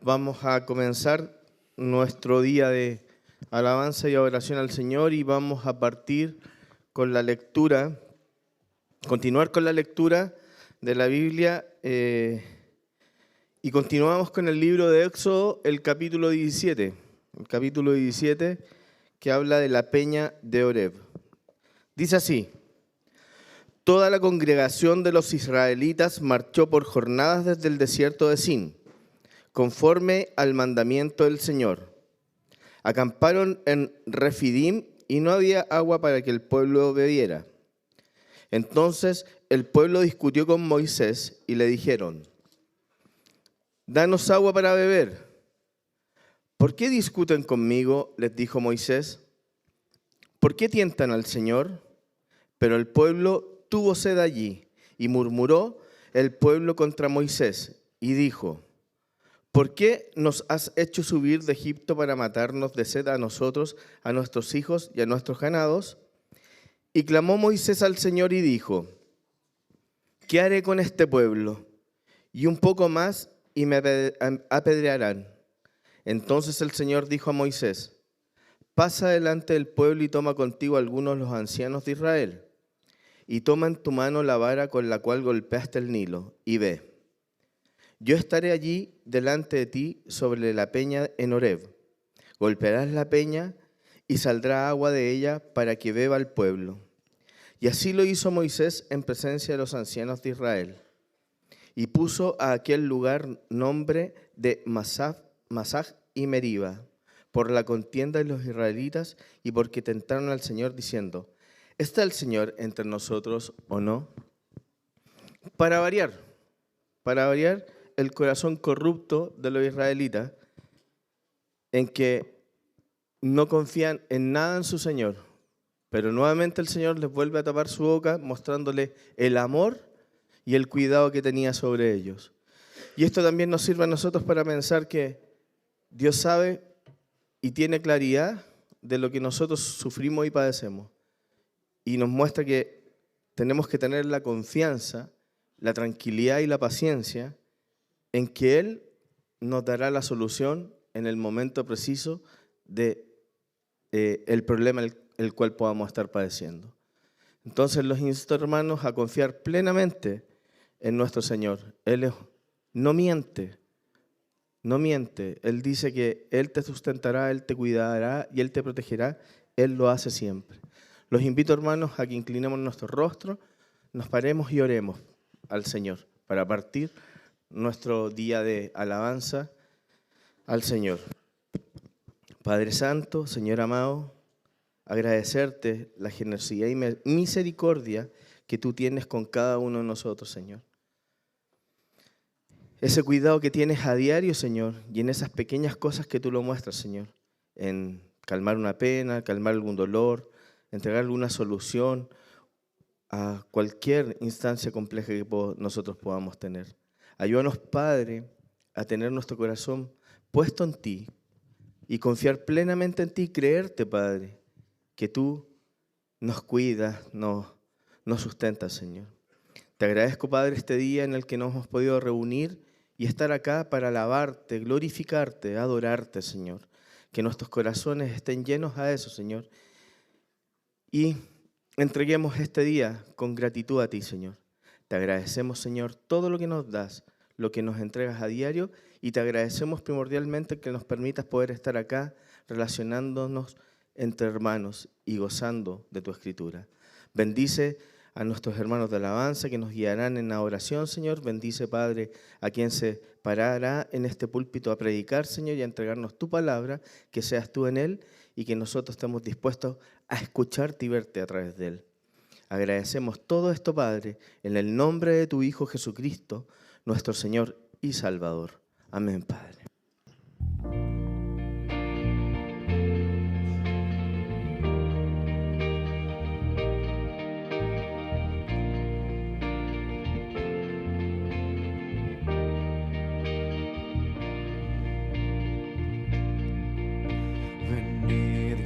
Vamos a comenzar nuestro día de alabanza y adoración al Señor y vamos a partir con la lectura, continuar con la lectura de la Biblia y continuamos con el libro de Éxodo, el capítulo 17. El capítulo 17 que habla de la peña de Oreb. Dice así: toda la congregación de los israelitas marchó por jornadas desde el desierto de Sin, conforme al mandamiento del Señor. Acamparon en Refidim y no había agua para que el pueblo bebiera. Entonces el pueblo discutió con Moisés y le dijeron: danos agua para beber. ¿Por qué discuten conmigo?, les dijo Moisés. ¿Por qué tientan al Señor? Pero el pueblo tuvo sed allí, y murmuró el pueblo contra Moisés, y dijo: ¿por qué nos has hecho subir de Egipto para matarnos de sed a nosotros, a nuestros hijos y a nuestros ganados? Y clamó Moisés al Señor y dijo: ¿qué haré con este pueblo? Y un poco más y me apedrearán. Entonces el Señor dijo a Moisés: pasa delante del pueblo y toma contigo algunos de los ancianos de Israel, y toma en tu mano la vara con la cual golpeaste el Nilo, y ve. Yo estaré allí delante de ti sobre la peña en Oreb. Golpearás la peña y saldrá agua de ella para que beba el pueblo. Y así lo hizo Moisés en presencia de los ancianos de Israel. Y puso a aquel lugar nombre de Masah y Meriba, por la contienda de los israelitas y porque tentaron al Señor diciendo: ¿está el Señor entre nosotros o no? Para variar, el corazón corrupto de los israelitas, en que no confían en nada en su Señor, pero nuevamente el Señor les vuelve a tapar su boca, mostrándole el amor y el cuidado que tenía sobre ellos. Y esto también nos sirve a nosotros para pensar que Dios sabe y tiene claridad de lo que nosotros sufrimos y padecemos, y nos muestra que tenemos que tener la confianza, la tranquilidad y la paciencia en que Él nos dará la solución en el momento preciso de el problema el cual podamos estar padeciendo. Entonces los insto, hermanos, a confiar plenamente en nuestro Señor. Él no miente. Él dice que Él te sustentará, Él te cuidará y Él te protegerá. Él lo hace siempre. Los invito, hermanos, a que inclinemos nuestro rostro, nos paremos y oremos al Señor para partir nuestro día de alabanza al Señor. Padre Santo, Señor amado, agradecerte la generosidad y misericordia que tú tienes con cada uno de nosotros, Señor. Ese cuidado que tienes a diario, Señor, y en esas pequeñas cosas que tú lo muestras, Señor, en calmar una pena, calmar algún dolor, entregar alguna solución a cualquier instancia compleja que nosotros podamos tener. Ayúdanos, Padre, a tener nuestro corazón puesto en ti y confiar plenamente en ti y creerte, Padre, que tú nos cuidas, nos sustentas, Señor. Te agradezco, Padre, este día en el que nos hemos podido reunir y estar acá para alabarte, glorificarte, adorarte, Señor. Que nuestros corazones estén llenos a eso, Señor. Y entreguemos este día con gratitud a ti, Señor. Te agradecemos, Señor, todo lo que nos das, lo que nos entregas a diario, y te agradecemos primordialmente que nos permitas poder estar acá relacionándonos entre hermanos y gozando de tu Escritura. Bendice a nuestros hermanos de alabanza que nos guiarán en la oración, Señor. Bendice, Padre, a quien se parará en este púlpito a predicar, Señor, y a entregarnos tu palabra, que seas tú en él y que nosotros estemos dispuestos a escucharte y verte a través de él. Agradecemos todo esto, Padre, en el nombre de tu Hijo Jesucristo, nuestro Señor y Salvador. Amén, Padre.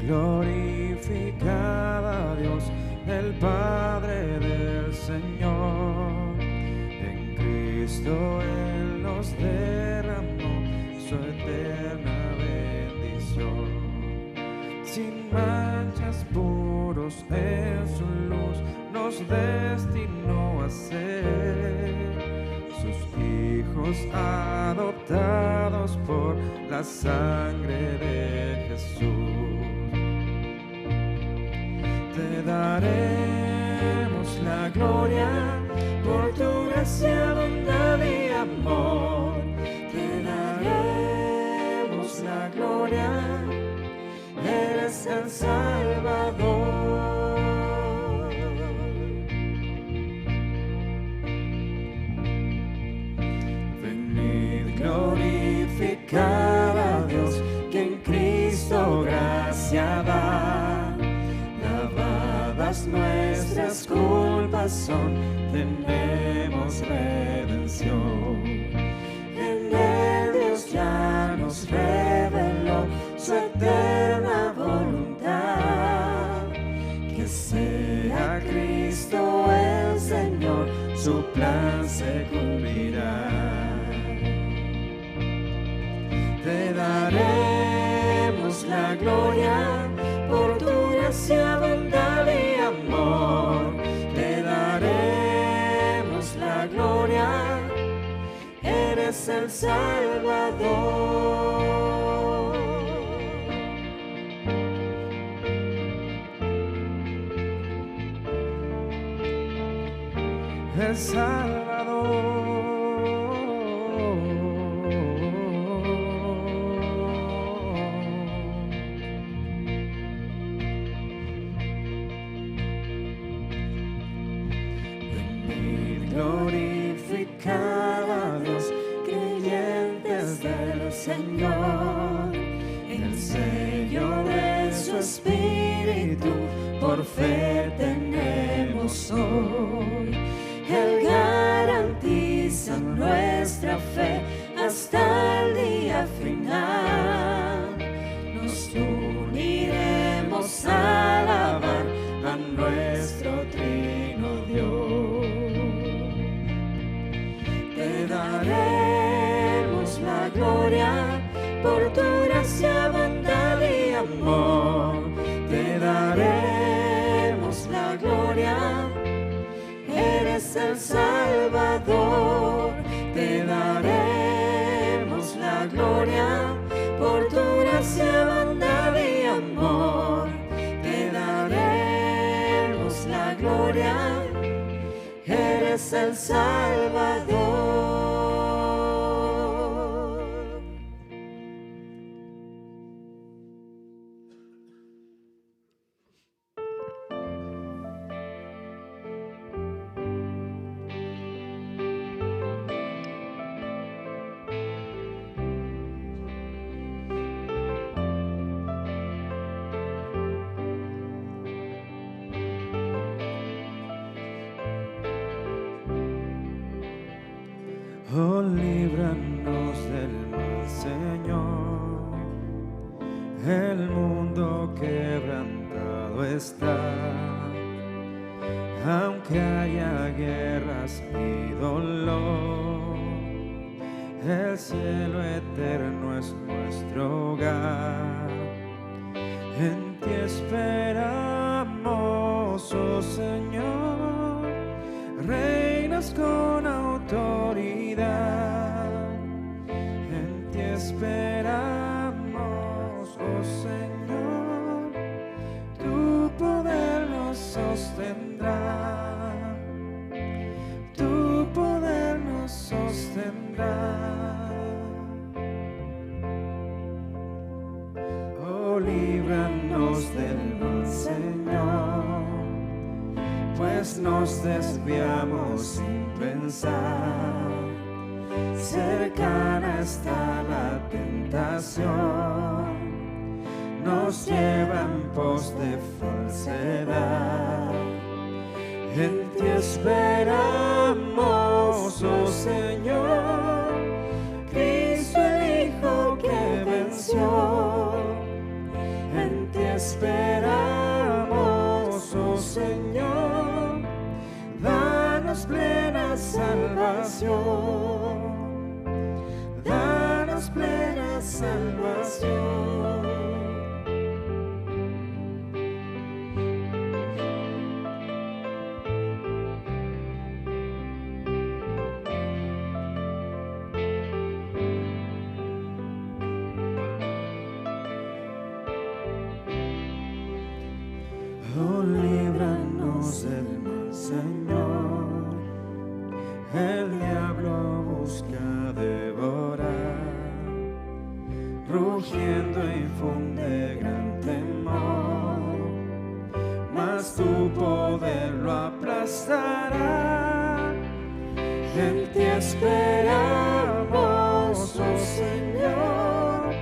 Glorificad a Dios, el Padre del Señor. En Cristo Él nos derramó su eterna bendición. Sin manchas, puros en su luz, nos destinó a ser sus hijos adoptados por la sangre de Jesús. Te daremos la gloria por tu gracia, bondad y amor. Te daremos la gloria, eres el Salvador. Venid, glorificar a Dios, que en Cristo gracia da. Lavadas nuestras culpas son, tenemos redención. En él Dios ya nos reveló su eterna voluntad, que sea Cristo el Señor, su plan se cumplirá. Te daremos la gloria por tu gracia, bondad y amor. Te daremos la gloria, eres el Salvador. El Salvador. Glorificar a Dios, creyentes del Señor, el sello de su Espíritu por fe tenemos hoy. Él garantiza nuestra fe hasta el día final. Nos uniremos a alabar a nuestro trino Dios. Te daremos la gloria por tu gracia, bondad y amor. Te daremos la gloria, eres el Salvador. Te daremos la gloria por tu gracia, bondad y amor. Te daremos la gloria, eres el Salvador. Oh, líbranos del mal, Señor. El mundo quebrantado está, aunque haya guerras y dolor. El cielo eterno es nuestro hogar. En ti esperamos, oh Señor. Reinas con autoridad, en ti esperamos, oh Señor. Tu poder nos sostendrá, tu poder nos sostendrá. Oh, líbranos del mal, Señor, pues nos desviamos sin pensar. Cercana está la tentación, nos lleva en pos de falsedad. En ti esperamos, oh Señor, Cristo el Hijo que venció. En ti esperamos, oh Señor, danos plena salvación, danos plena salvación. Oh, líbranos del mal, Señor. El diablo busca devorar, rugiendo infunde gran temor, mas tu poder lo aplastará. En ti esperamos, oh Señor,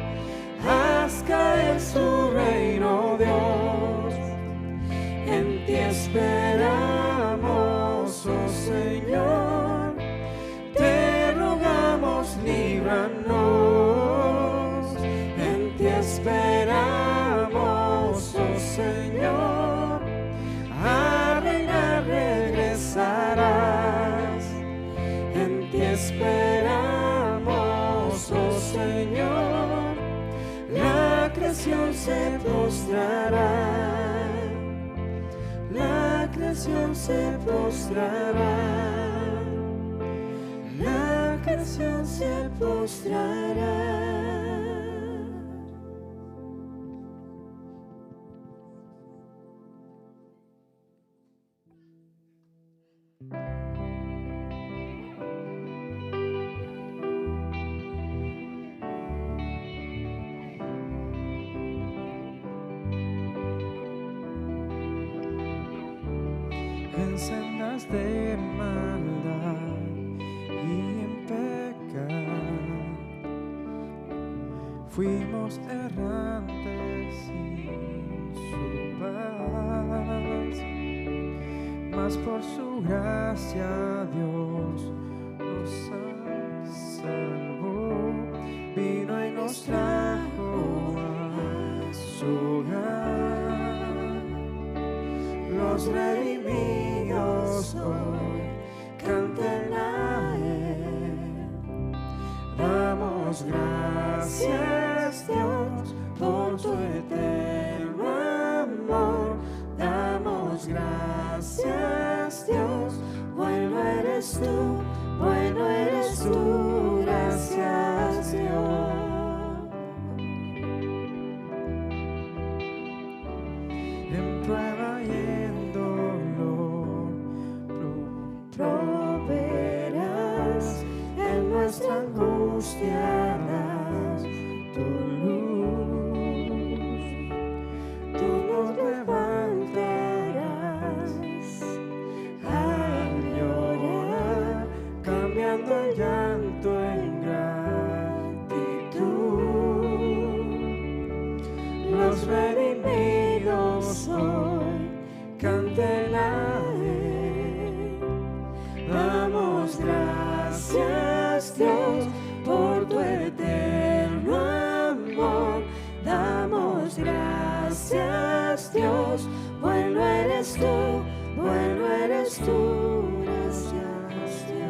haz caer su reino, Dios. En ti esperamos, oh Señor, te rogamos, líbranos. En ti esperamos, oh Señor, a reinar regresarás. En ti esperamos, oh Señor, la creación se postrará. La creación se postrará, la creación se postrará. En sendas de maldad y en pecado fuimos errantes sin su paz, mas por su gracia Dios nos salvó, vino y nos trajo a su hogar. Los redimidos hoy canten a Él. Damos gracias, Dios, por tu eterno amor. Damos gracias, Dios, bueno eres tú, bueno eres tú. Gracias, Dios. En prueba y en dolor proveerás, en nuestra angustia das tu luz. Tú nos levantarás al llorar, cambiando el llanto en gratitud. Los redimidos hoy canten a Él. Damos gracias, Dios, por tu eterno amor. Damos gracias, Dios, bueno eres tú, bueno eres tú. Gracias, Dios.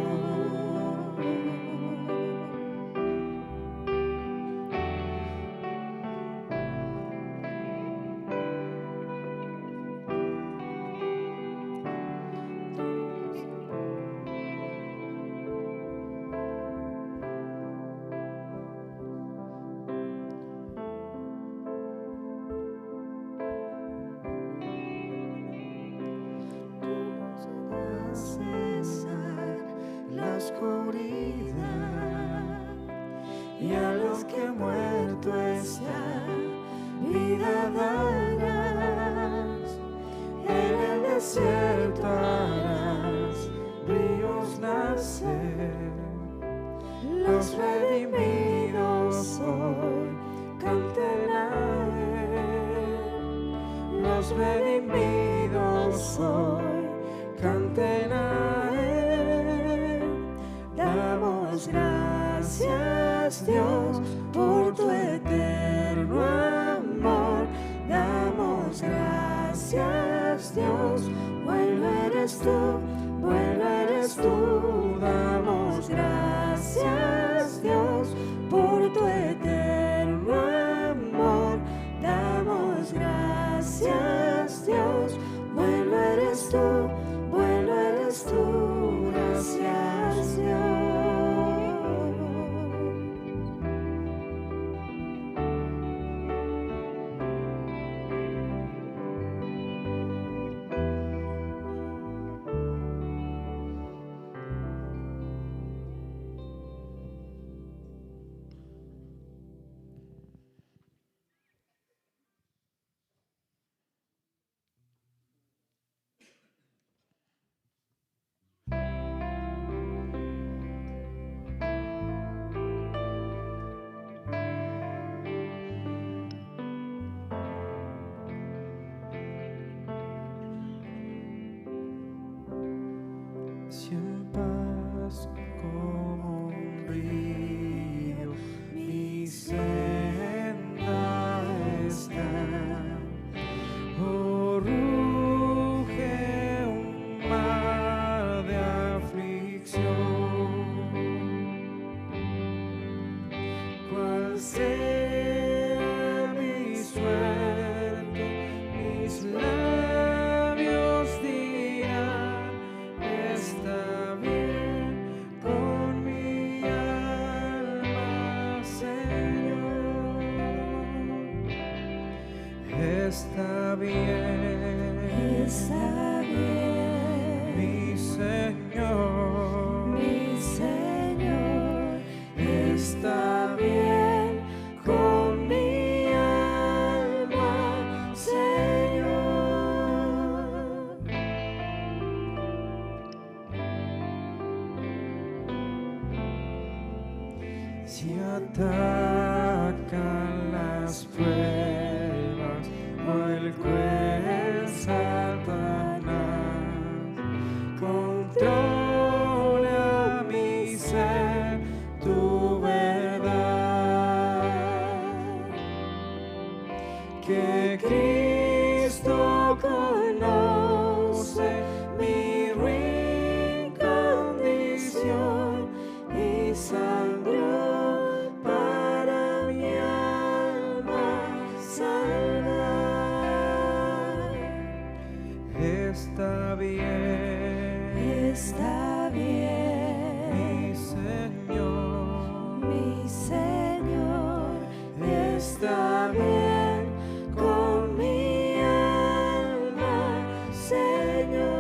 Cesar la oscuridad, y a los que muerto están vida darás. En el desierto harás ríos nacer. Los redimidos hoy canten a Él. Los redimidos hoy canten a Él. Damos gracias, Dios, por tu eterno amor. Damos gracias, Dios, bueno eres tú, bueno eres tú. Damos gracias, Dios, por tu eterno está bien, está bien, mi Señor, está bien con mi alma, Señor. si atacan las pruebas o el cruel Satanás, controla mi ser tu verdad, que Cristo conoce mi ruin condición y sangró para mi alma salvar. Está bien, Está bien, mi Señor, está bien con mi alma, Señor.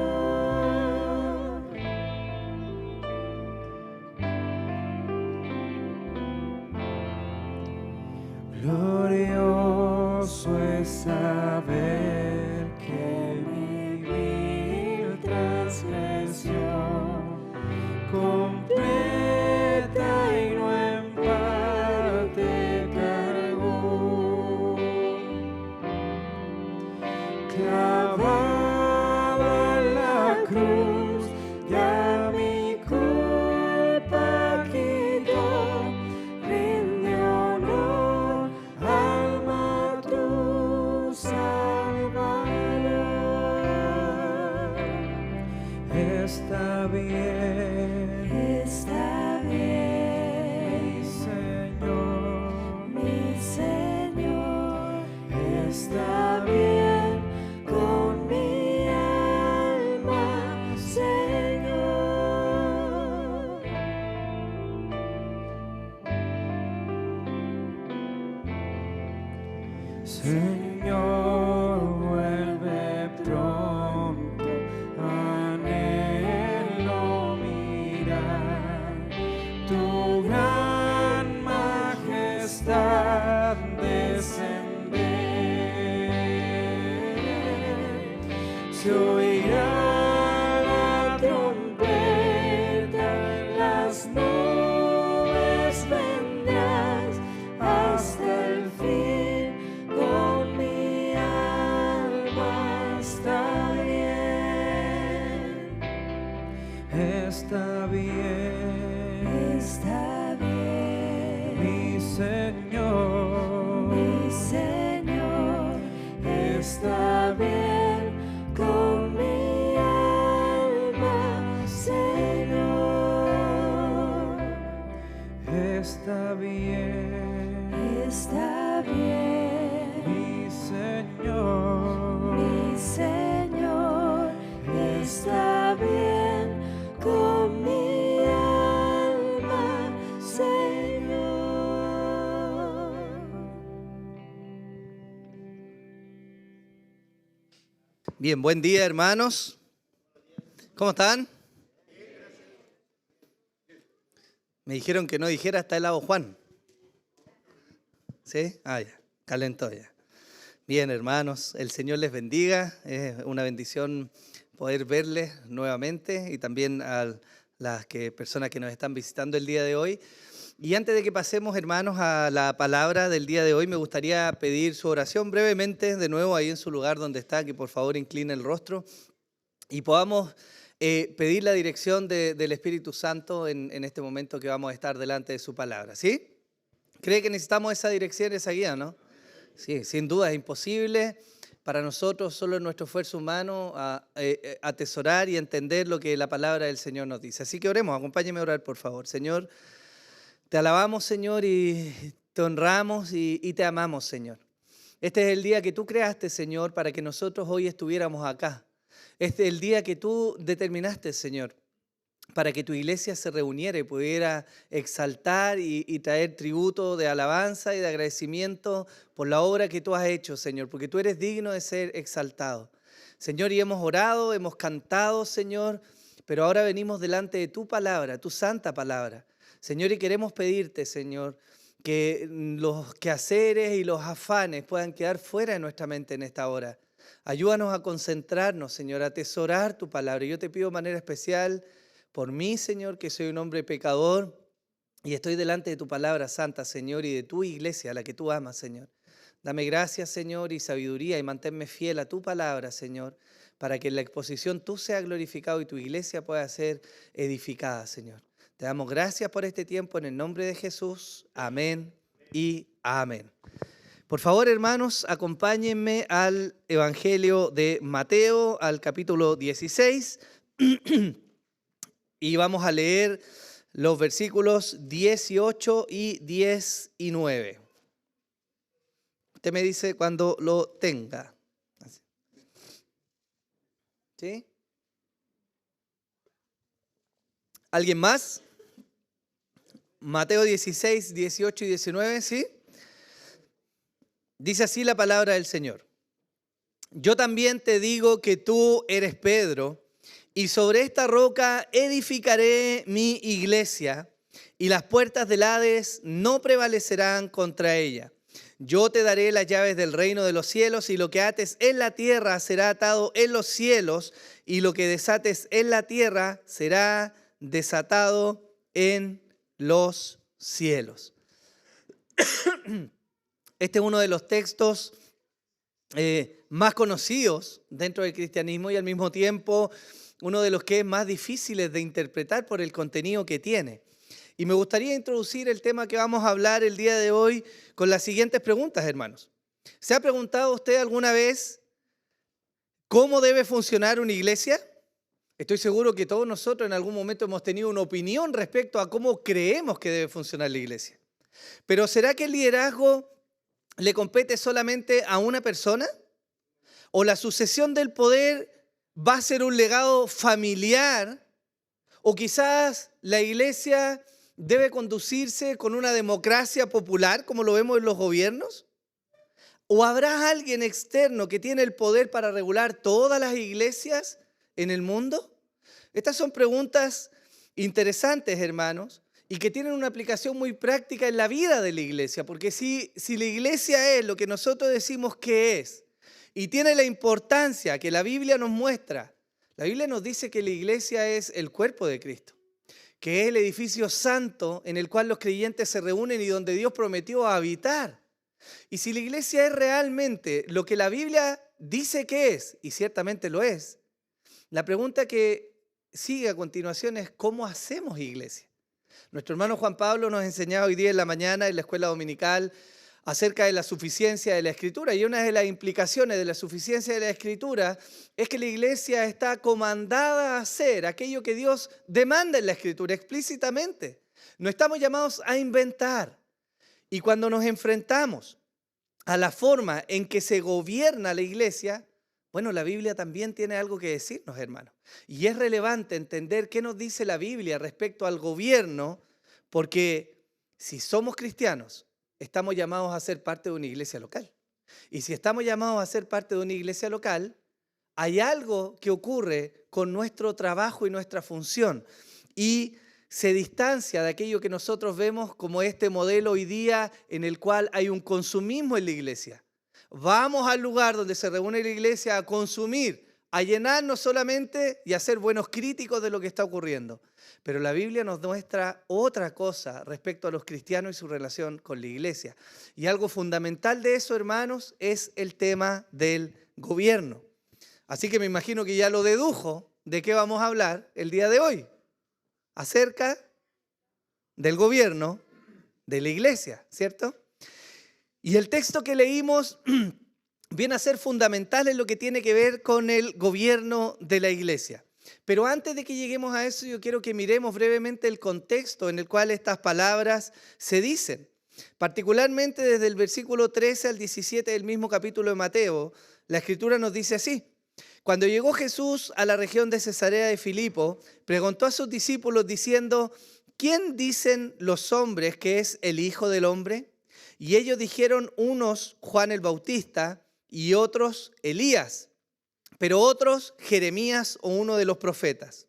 glorioso es saber que mi vil transgresión completa y no en parte cargó, clavada en la cruz, ya mi culpa quitó, rinde honor, alma tu Salvador. Está bien, Está bien, mi Señor, está bien con mi alma, Señor. Señor, vuelve pronto, anhelo mirar tu gran majestad descender. Se oirá la trompeta, en las nubes vendrás hasta el fin, con mi alma está bien, está bien, Está bien, mi Señor, está bien con mi alma, Señor. está bien, Está bien, mi Señor, está bien con mi alma, Señor. Bien, buen día, hermanos. ¿Cómo están? Me dijeron que no dijera hasta el lado Juan. ¿Sí? Ah, ya, calentó ya. Bien, hermanos, el Señor les bendiga. Es una bendición poder verles nuevamente y también a las personas que nos están visitando el día de hoy. Y antes de que pasemos, hermanos, a la palabra del día de hoy, me gustaría pedir su oración brevemente, de nuevo ahí en su lugar donde está, que por favor incline el rostro y podamos pedir la dirección del Espíritu Santo en este momento que vamos a estar delante de su palabra. ¿Sí? ¿Cree que necesitamos esa dirección, esa guía, no? Sí, sin duda es imposible para nosotros, solo en nuestro esfuerzo humano, atesorar y entender lo que la palabra del Señor nos dice. Así que oremos, acompáñeme a orar, por favor. Señor, te alabamos, Señor, y te honramos y te amamos, Señor. Este es el día que tú creaste, Señor, para que nosotros hoy estuviéramos acá. Este es el día que tú determinaste, Señor, para que tu iglesia se reuniera y pudiera exaltar y traer tributo de alabanza y de agradecimiento por la obra que tú has hecho, Señor, porque tú eres digno de ser exaltado. Señor, y hemos orado, hemos cantado, Señor, pero ahora venimos delante de tu palabra, tu santa palabra. Señor, y queremos pedirte, Señor, que los quehaceres y los afanes puedan quedar fuera de nuestra mente en esta hora. Ayúdanos a concentrarnos, Señor, a atesorar tu palabra. Yo te pido de manera especial por mí, Señor, que soy un hombre pecador y estoy delante de tu palabra santa, Señor, y de tu iglesia, a la que tú amas, Señor. Dame gracias, Señor, y sabiduría, y manténme fiel a tu palabra, Señor, para que en la exposición tú seas glorificado y tu iglesia pueda ser edificada, Señor. Te damos gracias por este tiempo en el nombre de Jesús. Amén y amén. Por favor, hermanos, acompáñenme al Evangelio de Mateo, al capítulo 16, y vamos a leer los versículos 18 y 19. Usted me dice cuando lo tenga. ¿Sí? ¿Alguien más? Mateo 16, 18 y 19, ¿sí? Dice así la palabra del Señor. Yo también te digo que tú eres Pedro, y sobre esta roca edificaré mi iglesia, y las puertas del Hades no prevalecerán contra ella. Yo te daré las llaves del reino de los cielos, y lo que ates en la tierra será atado en los cielos, y lo que desates en la tierra será desatado en los cielos. Este es uno de los textos más conocidos dentro del cristianismo y al mismo tiempo uno de los que es más difíciles de interpretar por el contenido que tiene. Y me gustaría introducir el tema que vamos a hablar el día de hoy con las siguientes preguntas, hermanos. ¿Se ha preguntado usted alguna vez cómo debe funcionar una iglesia? Estoy seguro que todos nosotros en algún momento hemos tenido una opinión respecto a cómo creemos que debe funcionar la iglesia. Pero ¿será que el liderazgo le compete solamente a una persona? ¿O la sucesión del poder va a ser un legado familiar? ¿O quizás la iglesia debe conducirse con una democracia popular como lo vemos en los gobiernos? ¿O habrá alguien externo que tiene el poder para regular todas las iglesias en el mundo? Estas son preguntas interesantes, hermanos, y que tienen una aplicación muy práctica en la vida de la iglesia, porque si la iglesia es lo que nosotros decimos que es, y tiene la importancia que la Biblia nos muestra, la Biblia nos dice que la iglesia es el cuerpo de Cristo, que es el edificio santo en el cual los creyentes se reúnen y donde Dios prometió habitar. Y si la iglesia es realmente lo que la Biblia dice que es, y ciertamente lo es, la pregunta que sigue a continuación es ¿cómo hacemos iglesia? Nuestro hermano Juan Pablo nos enseñaba hoy día en la mañana en la escuela dominical acerca de la suficiencia de la Escritura. Y una de las implicaciones de la suficiencia de la Escritura es que la iglesia está comandada a hacer aquello que Dios demanda en la Escritura explícitamente. No estamos llamados a inventar. Y cuando nos enfrentamos a la forma en que se gobierna la iglesia, bueno, la Biblia también tiene algo que decirnos, hermanos. Y es relevante entender qué nos dice la Biblia respecto al gobierno, porque si somos cristianos, estamos llamados a ser parte de una iglesia local. Y si estamos llamados a ser parte de una iglesia local, hay algo que ocurre con nuestro trabajo y nuestra función. Y se distancia de aquello que nosotros vemos como este modelo hoy día en el cual hay un consumismo en la iglesia. Vamos al lugar donde se reúne la iglesia a consumir, a llenarnos solamente y a ser buenos críticos de lo que está ocurriendo. Pero la Biblia nos muestra otra cosa respecto a los cristianos y su relación con la iglesia. Y algo fundamental de eso, hermanos, es el tema del gobierno. Así que me imagino que ya lo dedujo de qué vamos a hablar el día de hoy. Acerca del gobierno de la iglesia, ¿cierto? Y el texto que leímos viene a ser fundamental en lo que tiene que ver con el gobierno de la iglesia. Pero antes de que lleguemos a eso, yo quiero que miremos brevemente el contexto en el cual estas palabras se dicen. Particularmente desde el versículo 13 al 17 del mismo capítulo de Mateo, la Escritura nos dice así: Cuando llegó Jesús a la región de Cesarea de Filipo, preguntó a sus discípulos diciendo, ¿quién dicen los hombres que es el Hijo del Hombre? Y ellos dijeron, unos Juan el Bautista y otros Elías, pero otros Jeremías o uno de los profetas.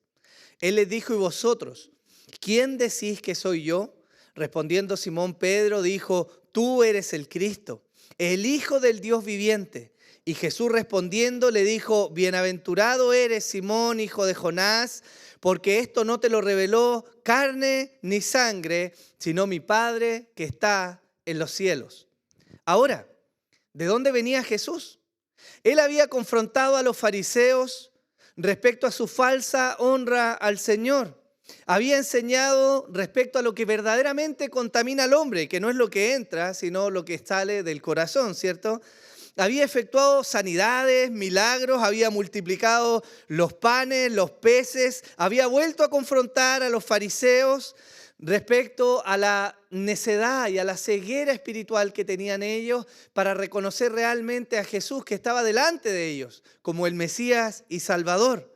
Él les dijo, ¿y vosotros? ¿Quién decís que soy yo? Respondiendo Simón Pedro dijo, tú eres el Cristo, el Hijo del Dios viviente. Y Jesús respondiendo le dijo, bienaventurado eres Simón, hijo de Jonás, porque esto no te lo reveló carne ni sangre, sino mi Padre que está en los cielos. Ahora, ¿de dónde venía Jesús? Él había confrontado a los fariseos respecto a su falsa honra al Señor. Había enseñado respecto a lo que verdaderamente contamina al hombre, que no es lo que entra, sino lo que sale del corazón, ¿cierto? Había efectuado sanidades, milagros, había multiplicado los panes, los peces, había vuelto a confrontar a los fariseos respecto a la necedad y a la ceguera espiritual que tenían ellos para reconocer realmente a Jesús que estaba delante de ellos como el Mesías y Salvador.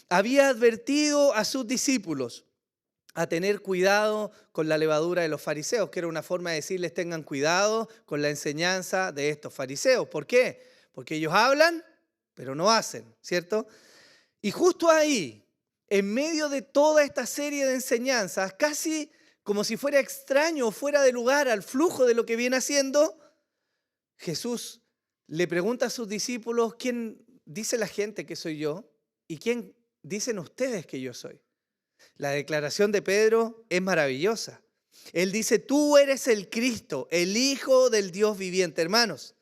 Había advertido a sus discípulos a tener cuidado con la levadura de los fariseos, que era una forma de decirles tengan cuidado con la enseñanza de estos fariseos. ¿Por qué? Porque ellos hablan, pero no hacen, ¿cierto? Y justo ahí, en medio de toda esta serie de enseñanzas, casi como si fuera extraño o fuera de lugar al flujo de lo que viene haciendo, Jesús le pregunta a sus discípulos, ¿quién dice la gente que soy yo? ¿Y quién dicen ustedes que yo soy? La declaración de Pedro es maravillosa. Él dice, tú eres el Cristo, el Hijo del Dios viviente, hermanos.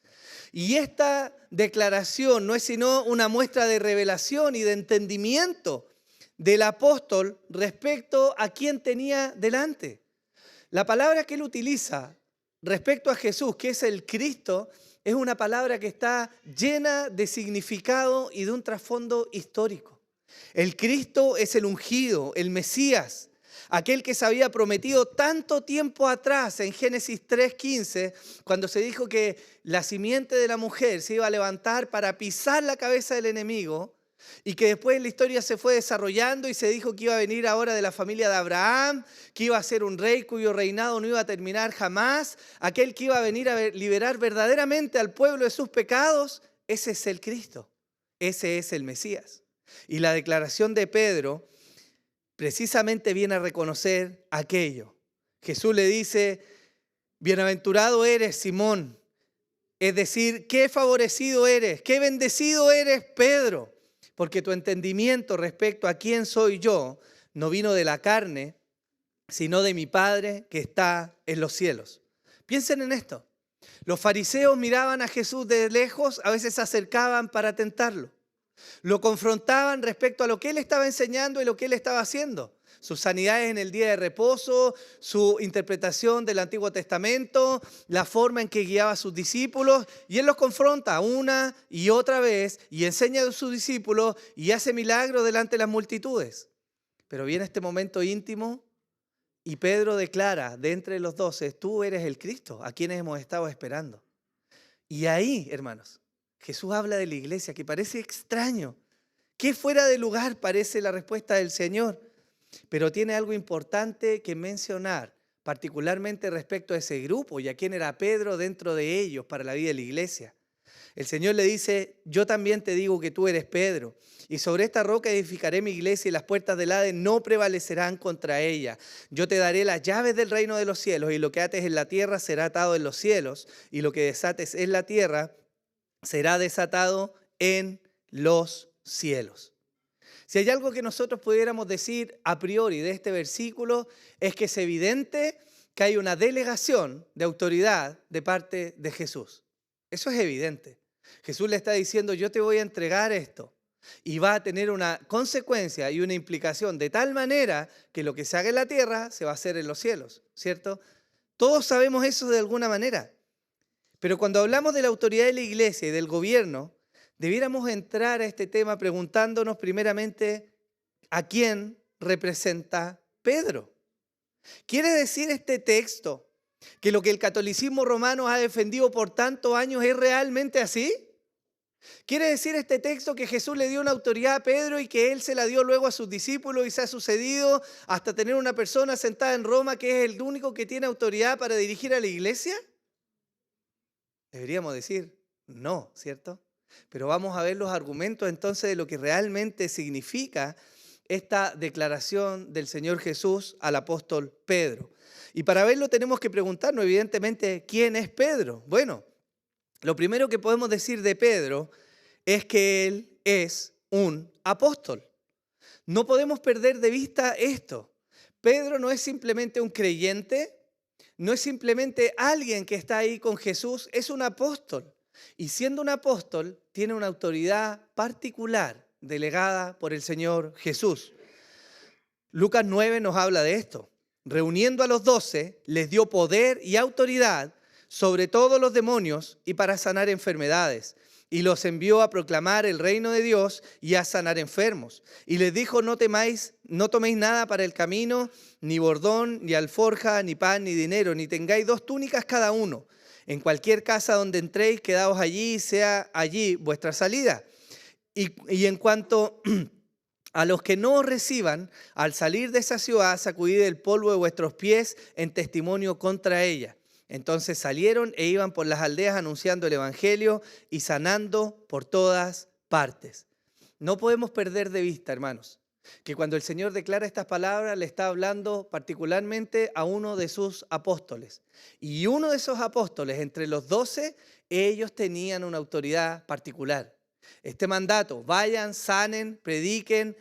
Y esta declaración no es sino una muestra de revelación y de entendimiento del apóstol respecto a quien tenía delante. La palabra que él utiliza respecto a Jesús, que es el Cristo, es una palabra que está llena de significado y de un trasfondo histórico. El Cristo es el ungido, el Mesías, aquel que se había prometido tanto tiempo atrás en Génesis 3:15, cuando se dijo que la simiente de la mujer se iba a levantar para pisar la cabeza del enemigo y que después la historia se fue desarrollando y se dijo que iba a venir ahora de la familia de Abraham, que iba a ser un rey cuyo reinado no iba a terminar jamás, aquel que iba a venir a liberar verdaderamente al pueblo de sus pecados. Ese es el Cristo, ese es el Mesías. Y la declaración de Pedro precisamente viene a reconocer aquello. Jesús le dice, bienaventurado eres, Simón. Es decir, qué favorecido eres, qué bendecido eres, Pedro, porque tu entendimiento respecto a quién soy yo no vino de la carne, sino de mi Padre que está en los cielos. Piensen en esto. Los fariseos miraban a Jesús de lejos, a veces se acercaban para tentarlo. Lo confrontaban respecto a lo que él estaba enseñando y lo que él estaba haciendo. Sus sanidades en el día de reposo, su interpretación del Antiguo Testamento, la forma en que guiaba a sus discípulos. Y él los confronta una y otra vez y enseña a sus discípulos y hace milagros delante de las multitudes. Pero viene este momento íntimo y Pedro declara de entre los 12, tú eres el Cristo, a quienes hemos estado esperando. Y ahí, hermanos, Jesús habla de la iglesia, que parece extraño. Qué fuera de lugar parece la respuesta del Señor. Pero tiene algo importante que mencionar, particularmente respecto a ese grupo y a quién era Pedro dentro de ellos para la vida de la iglesia. El Señor le dice, yo también te digo que tú eres Pedro, y sobre esta roca edificaré mi iglesia y las puertas del Hades no prevalecerán contra ella. Yo te daré las llaves del reino de los cielos, y lo que ates en la tierra será atado en los cielos, y lo que desates en la tierra será desatado en los cielos. Si hay algo que nosotros pudiéramos decir a priori de este versículo, es que es evidente que hay una delegación de autoridad de parte de Jesús. Eso es evidente. Jesús le está diciendo, yo te voy a entregar esto. Y va a tener una consecuencia y una implicación de tal manera que lo que se haga en la tierra se va a hacer en los cielos, ¿cierto? Todos sabemos eso de alguna manera. Pero cuando hablamos de la autoridad de la iglesia y del gobierno, debiéramos entrar a este tema preguntándonos primeramente a quién representa Pedro. ¿Quiere decir este texto que lo que el catolicismo romano ha defendido por tantos años es realmente así? ¿Quiere decir este texto que Jesús le dio una autoridad a Pedro y que él se la dio luego a sus discípulos y se ha sucedido hasta tener una persona sentada en Roma que es el único que tiene autoridad para dirigir a la iglesia? Deberíamos decir no, ¿cierto? Pero vamos a ver los argumentos entonces de lo que realmente significa esta declaración del Señor Jesús al apóstol Pedro. Y para verlo tenemos que preguntarnos, evidentemente, ¿quién es Pedro? Bueno, lo primero que podemos decir de Pedro es que él es un apóstol. No podemos perder de vista esto. Pedro no es simplemente un creyente, no es simplemente alguien que está ahí con Jesús, es un apóstol. Y siendo un apóstol, tiene una autoridad particular delegada por el Señor Jesús. Lucas 9 nos habla de esto. Reuniendo a los 12, les dio poder y autoridad sobre todos los demonios y para sanar enfermedades. Y los envió a proclamar el reino de Dios y a sanar enfermos. Y les dijo, no toméis nada para el camino, ni bordón, ni alforja, ni pan, ni dinero, ni tengáis 2 túnicas cada uno. En cualquier casa donde entréis, quedaos allí y sea allí vuestra salida. Y en cuanto a los que no os reciban, al salir de esa ciudad, sacudid el polvo de vuestros pies en testimonio contra ella. Entonces salieron e iban por las aldeas anunciando el evangelio y sanando por todas partes. No podemos perder de vista, hermanos, que cuando el Señor declara estas palabras le está hablando particularmente a uno de sus apóstoles. Y uno de esos apóstoles, entre los 12, ellos tenían una autoridad particular. Este mandato, vayan, sanen, prediquen,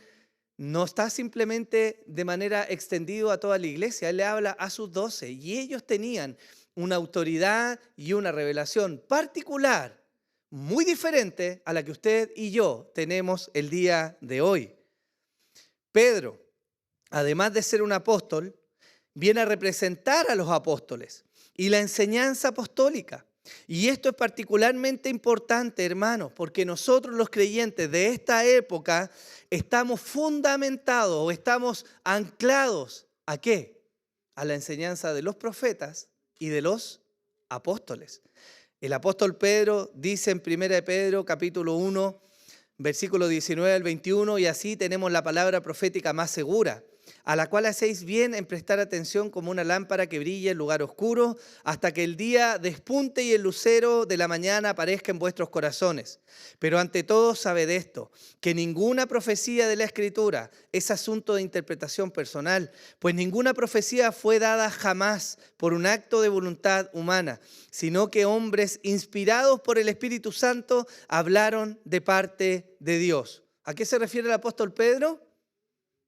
no está simplemente de manera extendida a toda la iglesia. Él le habla a sus 12 y ellos tenían una autoridad y una revelación particular, muy diferente a la que usted y yo tenemos el día de hoy. Pedro, además de ser un apóstol, viene a representar a los apóstoles y la enseñanza apostólica. Y esto es particularmente importante, hermanos, porque nosotros los creyentes de esta época estamos fundamentados o estamos anclados ¿a qué? A la enseñanza de los profetas y de los apóstoles. El apóstol Pedro dice en 1 de Pedro capítulo 1, versículo 19 al 21, y así tenemos la palabra profética más segura, a la cual hacéis bien en prestar atención como una lámpara que brilla en lugar oscuro, hasta que el día despunte y el lucero de la mañana aparezca en vuestros corazones. Pero ante todo sabed esto, que ninguna profecía de la Escritura es asunto de interpretación personal, pues ninguna profecía fue dada jamás por un acto de voluntad humana, sino que hombres inspirados por el Espíritu Santo hablaron de parte de Dios. ¿A qué se refiere el apóstol Pedro?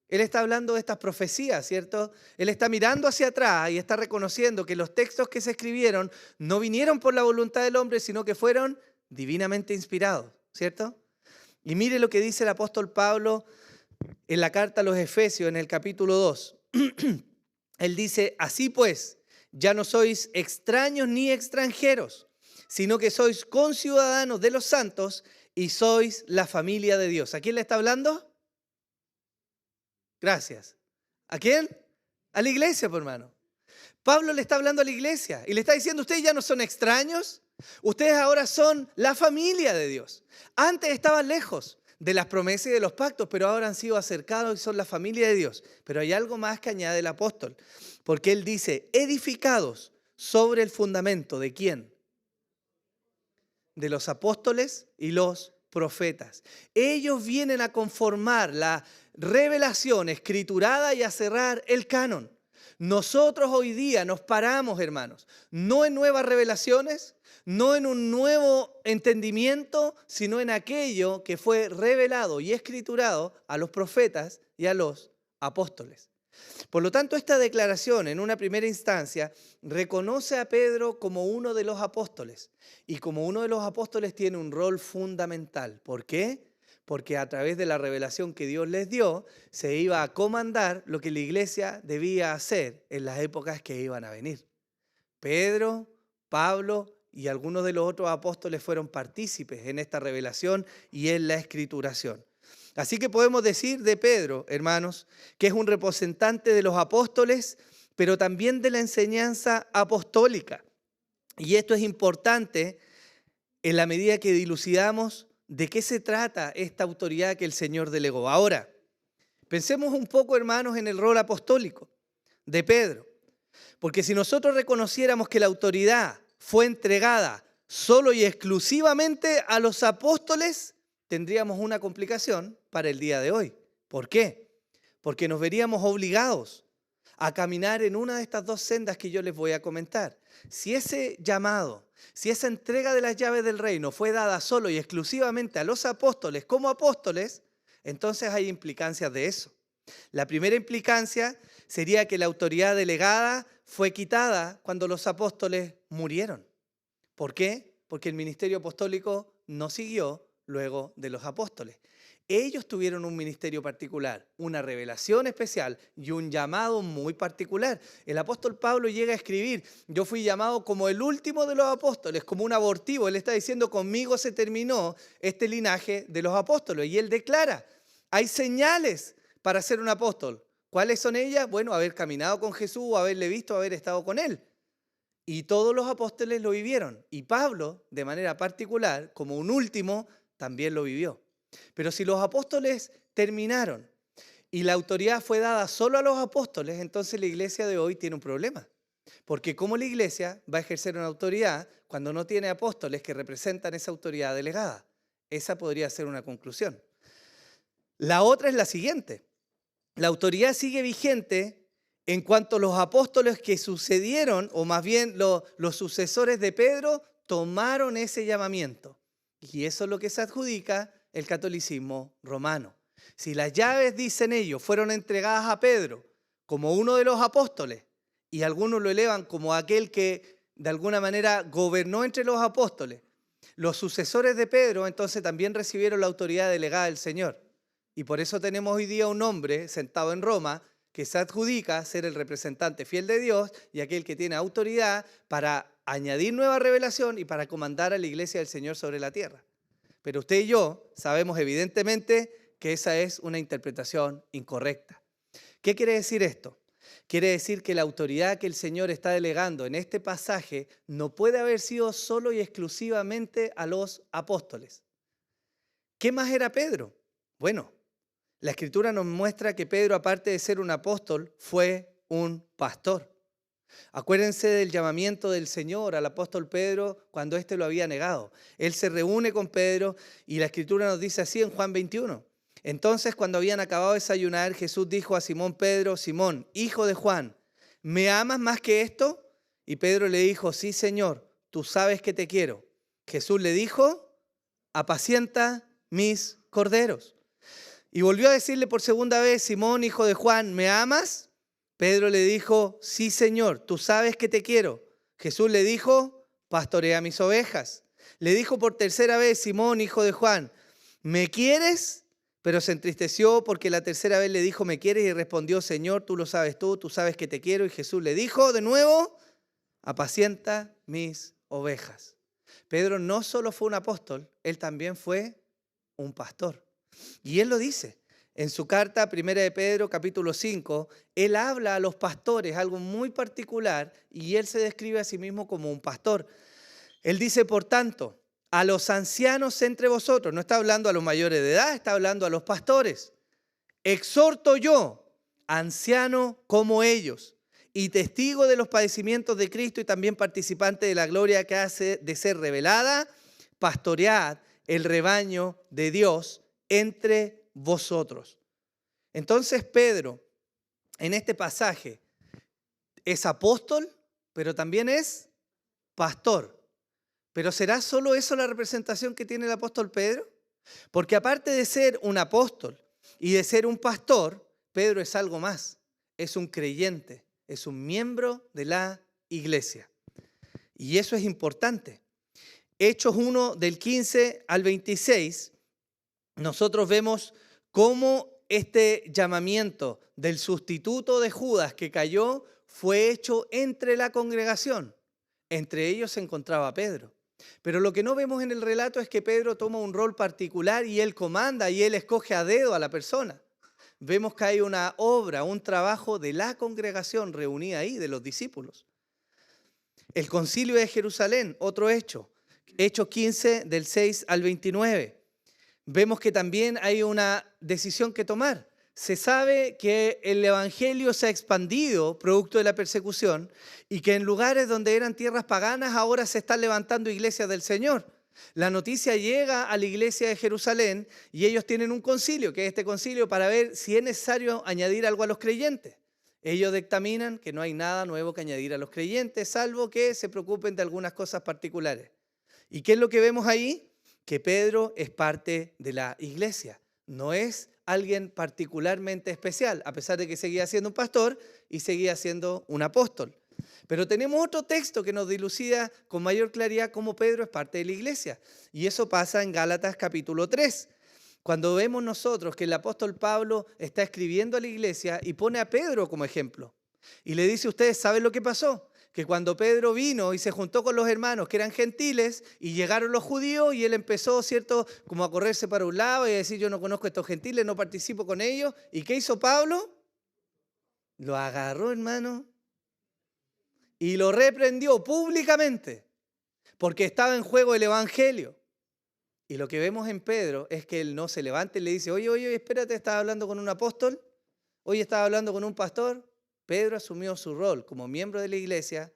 Él está hablando de estas profecías, ¿cierto? Él está mirando hacia atrás y está reconociendo que los textos que se escribieron no vinieron por la voluntad del hombre, sino que fueron divinamente inspirados, ¿cierto? Y mire lo que dice el apóstol Pablo en la carta a los Efesios, en el capítulo 2. Él dice, así pues, ya no sois extraños ni extranjeros, sino que sois conciudadanos de los santos y sois la familia de Dios. ¿A quién le está hablando? Gracias. ¿A quién? A la iglesia, por hermano. Pablo le está hablando a la iglesia y le está diciendo, ustedes ya no son extraños, ustedes ahora son la familia de Dios. Antes estaban lejos de las promesas y de los pactos, pero ahora han sido acercados y son la familia de Dios. Pero hay algo más que añade el apóstol, porque él dice, edificados sobre el fundamento ¿de quién? De los apóstoles y los profetas. Ellos vienen a conformar la revelación escriturada y a cerrar el canon. Nosotros hoy día nos paramos, hermanos, no en nuevas revelaciones, no en un nuevo entendimiento, sino en aquello que fue revelado y escriturado a los profetas y a los apóstoles. Por lo tanto, esta declaración en una primera instancia reconoce a Pedro como uno de los apóstoles y como uno de los apóstoles tiene un rol fundamental. ¿Por qué? Porque a través de la revelación que Dios les dio, se iba a comandar lo que la iglesia debía hacer en las épocas que iban a venir. Pedro, Pablo y algunos de los otros apóstoles fueron partícipes en esta revelación y en la escrituración. Así que podemos decir de Pedro, hermanos, que es un representante de los apóstoles, pero también de la enseñanza apostólica. Y esto es importante en la medida que dilucidamos ¿de qué se trata esta autoridad que el Señor delegó? Ahora, pensemos un poco, hermanos, en el rol apostólico de Pedro. Porque si nosotros reconociéramos que la autoridad fue entregada solo y exclusivamente a los apóstoles, tendríamos una complicación para el día de hoy. ¿Por qué? Porque nos veríamos obligados a caminar en una de estas dos sendas que yo les voy a comentar. Si ese llamado, si esa entrega de las llaves del reino fue dada solo y exclusivamente a los apóstoles como apóstoles, entonces hay implicancias de eso. La primera implicancia sería que la autoridad delegada fue quitada cuando los apóstoles murieron. ¿Por qué? Porque el ministerio apostólico no siguió luego de los apóstoles. Ellos tuvieron un ministerio particular, una revelación especial y un llamado muy particular. El apóstol Pablo llega a escribir: yo fui llamado como el último de los apóstoles, como un abortivo. Él está diciendo: conmigo se terminó este linaje de los apóstoles. Y él declara: hay señales para ser un apóstol. ¿Cuáles son ellas? Bueno, haber caminado con Jesús, haberle visto, haber estado con él. Y todos los apóstoles lo vivieron. Y Pablo, de manera particular, como un último, también lo vivió. Pero si los apóstoles terminaron y la autoridad fue dada solo a los apóstoles, entonces la iglesia de hoy tiene un problema. Porque ¿cómo la iglesia va a ejercer una autoridad cuando no tiene apóstoles que representan esa autoridad delegada? Esa podría ser una conclusión. La otra es la siguiente: la autoridad sigue vigente en cuanto los apóstoles que sucedieron, o más bien los sucesores de Pedro, tomaron ese llamamiento. Y eso es lo que se adjudica el catolicismo romano. Si las llaves, dicen ellos, fueron entregadas a Pedro como uno de los apóstoles, y algunos lo elevan como aquel que de alguna manera gobernó entre los apóstoles, los sucesores de Pedro entonces también recibieron la autoridad delegada del Señor. Y por eso tenemos hoy día un hombre sentado en Roma que se adjudica ser el representante fiel de Dios y aquel que tiene autoridad para añadir nueva revelación y para comandar a la iglesia del Señor sobre la tierra. Pero usted y yo sabemos evidentemente que esa es una interpretación incorrecta. ¿Qué quiere decir esto? Quiere decir que la autoridad que el Señor está delegando en este pasaje no puede haber sido solo y exclusivamente a los apóstoles. ¿Qué más era Pedro? Bueno, la Escritura nos muestra que Pedro, aparte de ser un apóstol, fue un pastor. Acuérdense del llamamiento del Señor al apóstol Pedro cuando éste lo había negado. Él se reúne con Pedro y la Escritura nos dice así en Juan 21. Entonces, cuando habían acabado de desayunar, Jesús dijo a Simón Pedro: Simón, hijo de Juan, ¿me amas más que esto? Y Pedro le dijo: sí, Señor, tú sabes que te quiero. Jesús le dijo: apacienta mis corderos. Y volvió a decirle por segunda vez: Simón, hijo de Juan, ¿me amas? Pedro le dijo: sí, Señor, tú sabes que te quiero. Jesús le dijo: pastorea mis ovejas. Le dijo por tercera vez: Simón, hijo de Juan, ¿me quieres? Pero se entristeció porque la tercera vez le dijo: ¿me quieres? Y respondió: Señor, tú lo sabes tú sabes que te quiero. Y Jesús le dijo de nuevo: apacienta mis ovejas. Pedro no solo fue un apóstol, él también fue un pastor. Y él lo dice. En su carta, 1 de Pedro, capítulo 5, él habla a los pastores, algo muy particular, y él se describe a sí mismo como un pastor. Él dice: por tanto, a los ancianos entre vosotros, no está hablando a los mayores de edad, está hablando a los pastores. Exhorto yo, anciano como ellos, y testigo de los padecimientos de Cristo y también participante de la gloria que hace de ser revelada, pastoread el rebaño de Dios entre vosotros. Entonces Pedro, en este pasaje, es apóstol, pero también es pastor. ¿Pero será solo eso la representación que tiene el apóstol Pedro? Porque aparte de ser un apóstol y de ser un pastor, Pedro es algo más. Es un creyente, es un miembro de la iglesia. Y eso es importante. Hechos 1, del 15 al 26, nosotros vemos cómo este llamamiento del sustituto de Judas que cayó fue hecho entre la congregación. Entre ellos se encontraba Pedro. Pero lo que no vemos en el relato es que Pedro toma un rol particular y él comanda y él escoge a dedo a la persona. Vemos que hay una obra, un trabajo de la congregación reunida ahí, de los discípulos. El concilio de Jerusalén, otro hecho. Hechos 15, del 6 al 29. vemos que también hay una decisión que tomar. Se sabe que el evangelio se ha expandido producto de la persecución y que en lugares donde eran tierras paganas ahora se están levantando iglesias del Señor. La noticia llega a la iglesia de Jerusalén y ellos tienen un concilio, que es este concilio para ver si es necesario añadir algo a los creyentes. Ellos dictaminan que no hay nada nuevo que añadir a los creyentes, salvo que se preocupen de algunas cosas particulares. ¿Y qué es lo que vemos ahí? Que Pedro es parte de la iglesia, no es alguien particularmente especial, a pesar de que seguía siendo un pastor y seguía siendo un apóstol. Pero tenemos otro texto que nos dilucida con mayor claridad cómo Pedro es parte de la iglesia. Y eso pasa en Gálatas capítulo 3. Cuando vemos nosotros que el apóstol Pablo está escribiendo a la iglesia y pone a Pedro como ejemplo. Y le dice, ¿ustedes saben lo que pasó? Que cuando Pedro vino y se juntó con los hermanos que eran gentiles y llegaron los judíos y él empezó, ¿cierto?, como a correrse para un lado y a decir, yo no conozco a estos gentiles, no participo con ellos. ¿Y qué hizo Pablo? Lo agarró, hermano, y lo reprendió públicamente porque estaba en juego el evangelio. Y lo que vemos en Pedro es que él no se levanta y le dice, oye, espérate, ¿estás hablando con un apóstol? Oye, ¿estás hablando con un pastor? Pedro asumió su rol como miembro de la iglesia,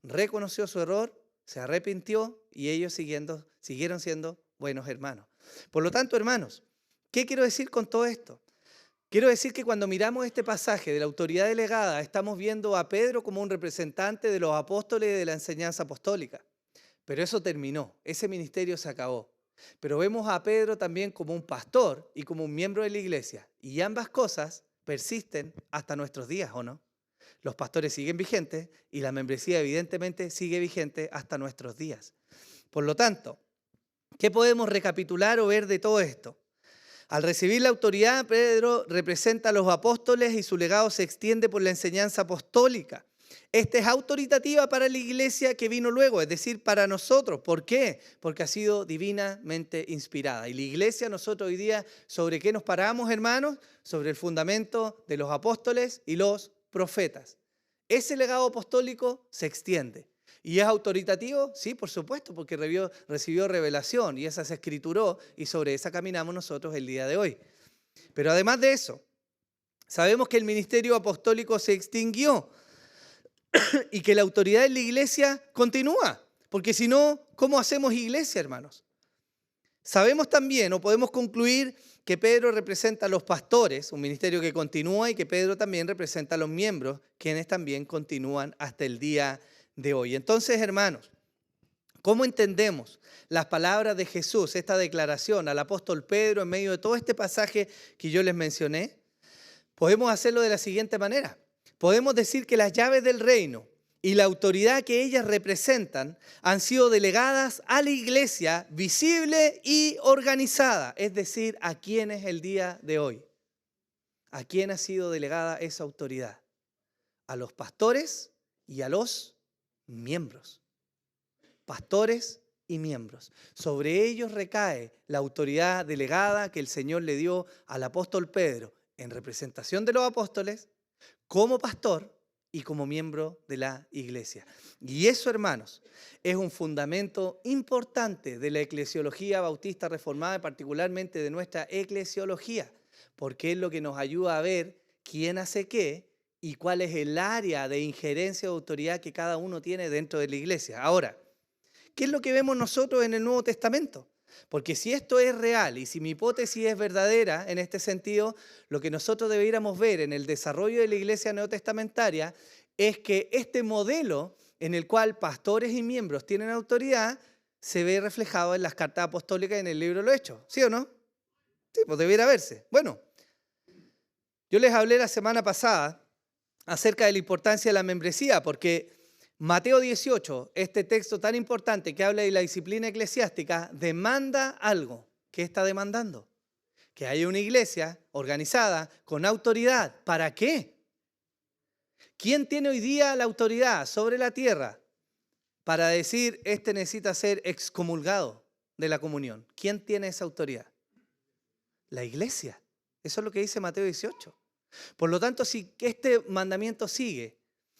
reconoció su error, se arrepintió y ellos siguieron siendo buenos hermanos. Por lo tanto, hermanos, ¿qué quiero decir con todo esto? Quiero decir que cuando miramos este pasaje de la autoridad delegada, estamos viendo a Pedro como un representante de los apóstoles y de la enseñanza apostólica. Pero eso terminó, ese ministerio se acabó. Pero vemos a Pedro también como un pastor y como un miembro de la iglesia. Y ambas cosas persisten hasta nuestros días, ¿o no? Los pastores siguen vigentes y la membresía evidentemente sigue vigente hasta nuestros días. Por lo tanto, ¿qué podemos recapitular o ver de todo esto? Al recibir la autoridad, Pedro representa a los apóstoles y su legado se extiende por la enseñanza apostólica. Esta es autoritativa para la iglesia que vino luego, es decir, para nosotros. ¿Por qué? Porque ha sido divinamente inspirada. Y la iglesia, nosotros hoy día, ¿sobre qué nos paramos, hermanos? Sobre el fundamento de los apóstoles y los profetas. Ese legado apostólico se extiende. ¿Y es autoritativo? Sí, por supuesto, porque recibió revelación y esa se escrituró y sobre esa caminamos nosotros el día de hoy. Pero además de eso, sabemos que el ministerio apostólico se extinguió y que la autoridad en la iglesia continúa, porque si no, ¿cómo hacemos iglesia, hermanos? Sabemos también, o podemos concluir, que Pedro representa a los pastores, un ministerio que continúa, y que Pedro también representa a los miembros, quienes también continúan hasta el día de hoy. Entonces, hermanos, ¿cómo entendemos las palabras de Jesús, esta declaración al apóstol Pedro en medio de todo este pasaje que yo les mencioné? Podemos hacerlo de la siguiente manera. Podemos decir que las llaves del reino y la autoridad que ellas representan han sido delegadas a la iglesia visible y organizada, es decir, ¿a quién es el día de hoy? ¿A quién ha sido delegada esa autoridad? A los pastores y a los miembros. Pastores y miembros. Sobre ellos recae la autoridad delegada que el Señor le dio al apóstol Pedro en representación de los apóstoles, como pastor y como miembro de la iglesia. Y eso, hermanos, es un fundamento importante de la eclesiología bautista reformada, particularmente de nuestra eclesiología, porque es lo que nos ayuda a ver quién hace qué y cuál es el área de injerencia o autoridad que cada uno tiene dentro de la iglesia. Ahora, ¿qué es lo que vemos nosotros en el Nuevo Testamento? Porque si esto es real y si mi hipótesis es verdadera en este sentido, lo que nosotros deberíamos ver en el desarrollo de la iglesia neotestamentaria es que este modelo en el cual pastores y miembros tienen autoridad se ve reflejado en las cartas apostólicas en el libro de los Hechos. ¿Sí o no? Sí, pues debiera verse. Bueno, yo les hablé la semana pasada acerca de la importancia de la membresía, porque Mateo 18, este texto tan importante que habla de la disciplina eclesiástica, demanda algo. ¿Qué está demandando? Que haya una iglesia organizada con autoridad. ¿Para qué? ¿Quién tiene hoy día la autoridad sobre la tierra para decir este necesita ser excomulgado de la comunión? ¿Quién tiene esa autoridad? La iglesia. Eso es lo que dice Mateo 18. Por lo tanto, si este mandamiento sigue,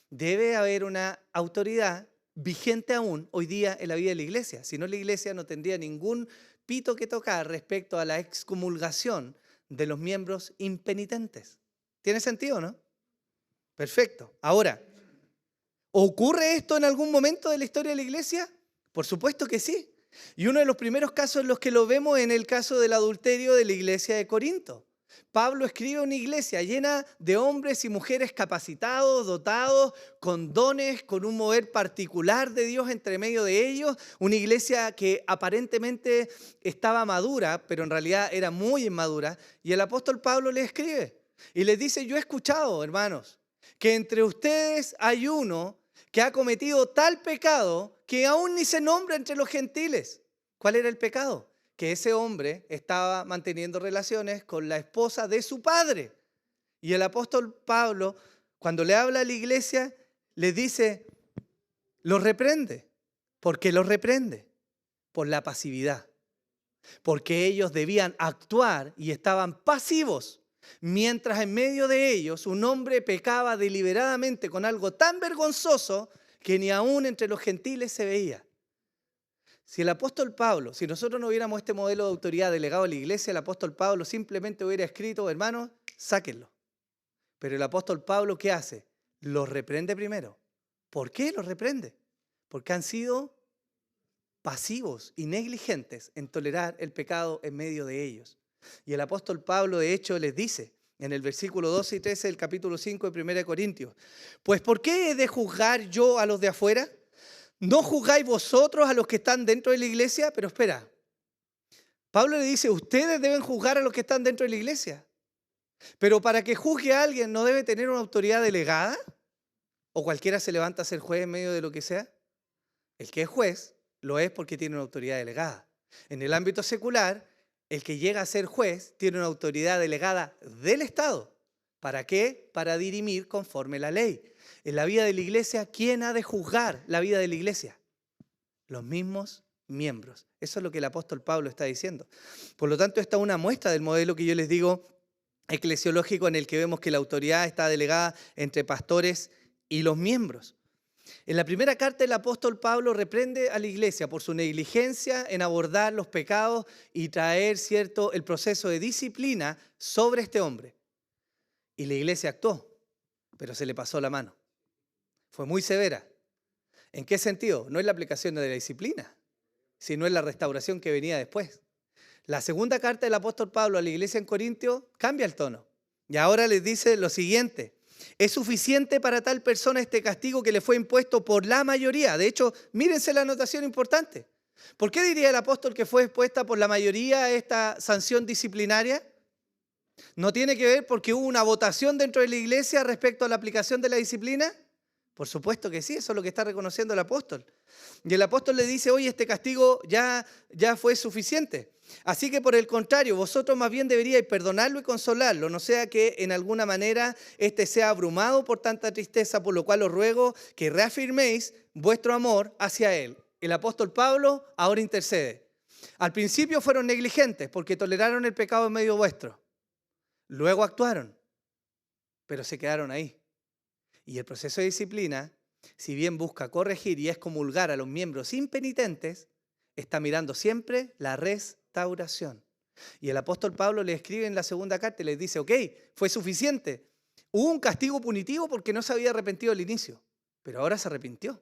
debe haber una autoridad vigente aún hoy día en la vida de la iglesia. Si no, la iglesia no tendría ningún pito que tocar respecto a la excomulgación de los miembros impenitentes. ¿Tiene sentido, no? Perfecto. Ahora, ¿ocurre esto en algún momento de la historia de la iglesia? Por supuesto que sí. Y uno de los primeros casos en los que lo vemos en el caso del adulterio de la iglesia de Corinto. Pablo escribe una iglesia llena de hombres y mujeres capacitados, dotados, con dones, con un mover particular de Dios entre medio de ellos. Una iglesia que aparentemente estaba madura, pero en realidad era muy inmadura. Y el apóstol Pablo le escribe y les dice, yo he escuchado, hermanos, que entre ustedes hay uno que ha cometido tal pecado que aún ni se nombra entre los gentiles. ¿Cuál era el pecado? Que ese hombre estaba manteniendo relaciones con la esposa de su padre. Y el apóstol Pablo, cuando le habla a la iglesia, le dice, los reprende. ¿Por qué los reprende? Por la pasividad. Porque ellos debían actuar y estaban pasivos, mientras en medio de ellos un hombre pecaba deliberadamente con algo tan vergonzoso que ni aún entre los gentiles se veía. Si el apóstol Pablo, si nosotros no hubiéramos este modelo de autoridad delegado a la iglesia, el apóstol Pablo simplemente hubiera escrito, hermanos, sáquenlo. Pero el apóstol Pablo, ¿qué hace? Los reprende primero. ¿Por qué los reprende? Porque han sido pasivos y negligentes en tolerar el pecado en medio de ellos. Y el apóstol Pablo, de hecho, les dice en el versículo 12 y 13 del capítulo 5 de 1 Corintios, pues ¿por qué he de juzgar yo a los de afuera? ¿No juzgáis vosotros a los que están dentro de la iglesia? Pero espera, Pablo le dice, ustedes deben juzgar a los que están dentro de la iglesia. Pero para que juzgue a alguien, ¿no debe tener una autoridad delegada? ¿O cualquiera se levanta a ser juez en medio de lo que sea? El que es juez lo es porque tiene una autoridad delegada. En el ámbito secular, el que llega a ser juez tiene una autoridad delegada del Estado. ¿Para qué? Para dirimir conforme la ley. En la vida de la iglesia, ¿quién ha de juzgar la vida de la iglesia? Los mismos miembros. Eso es lo que el apóstol Pablo está diciendo. Por lo tanto, esta es una muestra del modelo que yo les digo eclesiológico en el que vemos que la autoridad está delegada entre pastores y los miembros. En la primera carta el apóstol Pablo reprende a la iglesia por su negligencia en abordar los pecados y traer, ¿cierto?, el proceso de disciplina sobre este hombre. Y la iglesia actuó, pero se le pasó la mano. Fue muy severa. ¿En qué sentido? No es la aplicación de la disciplina, sino es la restauración que venía después. La segunda carta del apóstol Pablo a la iglesia en Corintio cambia el tono. Y ahora les dice lo siguiente. ¿Es suficiente para tal persona este castigo que le fue impuesto por la mayoría? De hecho, mírense la anotación importante. ¿Por qué diría el apóstol que fue expuesta por la mayoría esta sanción disciplinaria? ¿No tiene que ver porque hubo una votación dentro de la iglesia respecto a la aplicación de la disciplina? Por supuesto que sí, eso es lo que está reconociendo el apóstol. Y el apóstol le dice, oye, este castigo ya fue suficiente. Así que por el contrario, vosotros más bien deberíais perdonarlo y consolarlo, no sea que en alguna manera éste sea abrumado por tanta tristeza, por lo cual os ruego que reafirméis vuestro amor hacia él. El apóstol Pablo ahora intercede. Al principio fueron negligentes porque toleraron el pecado en medio vuestro. Luego actuaron, pero se quedaron ahí. Y el proceso de disciplina, si bien busca corregir y excomulgar a los miembros impenitentes, está mirando siempre la restauración. Y el apóstol Pablo le escribe en la segunda carta y les dice, ok, fue suficiente. Hubo un castigo punitivo porque no se había arrepentido al inicio, pero ahora se arrepintió.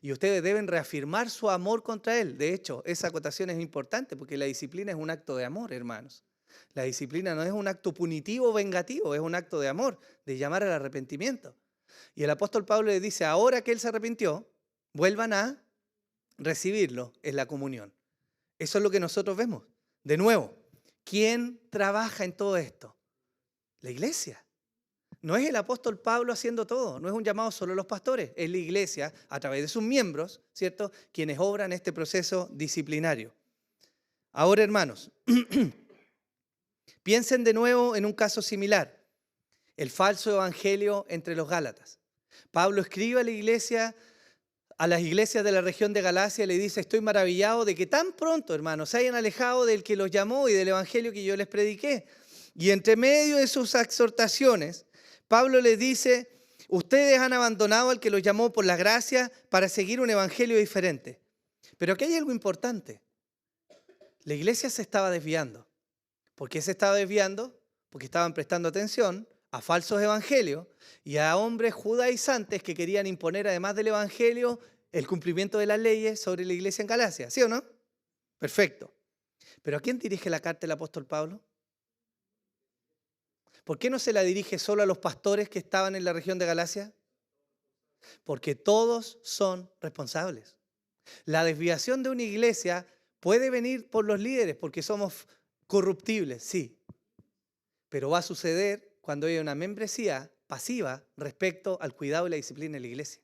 Y ustedes deben reafirmar su amor contra él. De hecho, esa acotación es importante porque la disciplina es un acto de amor, hermanos. La disciplina no es un acto punitivo o vengativo, es un acto de amor, de llamar al arrepentimiento. Y el apóstol Pablo le dice, ahora que él se arrepintió, vuelvan a recibirlo en la comunión. Eso es lo que nosotros vemos. De nuevo, ¿quién trabaja en todo esto? La iglesia. No es el apóstol Pablo haciendo todo, no es un llamado solo a los pastores, es la iglesia a través de sus miembros, ¿cierto?, quienes obran este proceso disciplinario. Ahora, hermanos, piensen de nuevo en un caso similar, el falso evangelio entre los Gálatas. Pablo escribe a las iglesias de la región de Galacia y le dice, estoy maravillado de que tan pronto, hermanos, se hayan alejado del que los llamó y del evangelio que yo les prediqué. Y entre medio de sus exhortaciones, Pablo les dice, Ustedes han abandonado al que los llamó por la gracia para seguir un evangelio diferente. Pero aquí hay algo importante. La iglesia se estaba desviando. ¿Por qué se estaba desviando? Porque estaban prestando atención a falsos evangelios y a hombres judaizantes que querían imponer, además del evangelio, el cumplimiento de las leyes sobre la iglesia en Galacia. ¿Sí o no? Perfecto. ¿Pero a quién dirige la carta el apóstol Pablo? ¿Por qué no se la dirige solo a los pastores que estaban en la región de Galacia? Porque todos son responsables. La desviación de una iglesia puede venir por los líderes porque somos corruptibles, sí. Pero va a suceder cuando haya una membresía pasiva respecto al cuidado y la disciplina de la iglesia.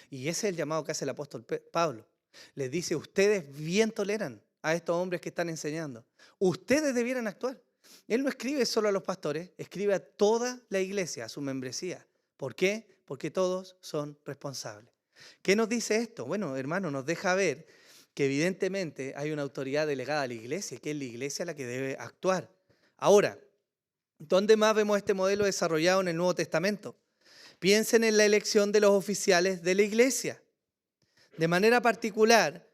Y ese es el llamado que hace el apóstol Pablo. Les dice, ustedes bien toleran a estos hombres que están enseñando. Ustedes debieran actuar. Él no escribe solo a los pastores, escribe a toda la iglesia, a su membresía. ¿Por qué? Porque todos son responsables. ¿Qué nos dice esto? Bueno, hermano, nos deja ver que evidentemente hay una autoridad delegada a la iglesia, que es la iglesia la que debe actuar. Ahora, ¿dónde más vemos este modelo desarrollado en el Nuevo Testamento? Piensen en la elección de los oficiales de la iglesia. De manera particular,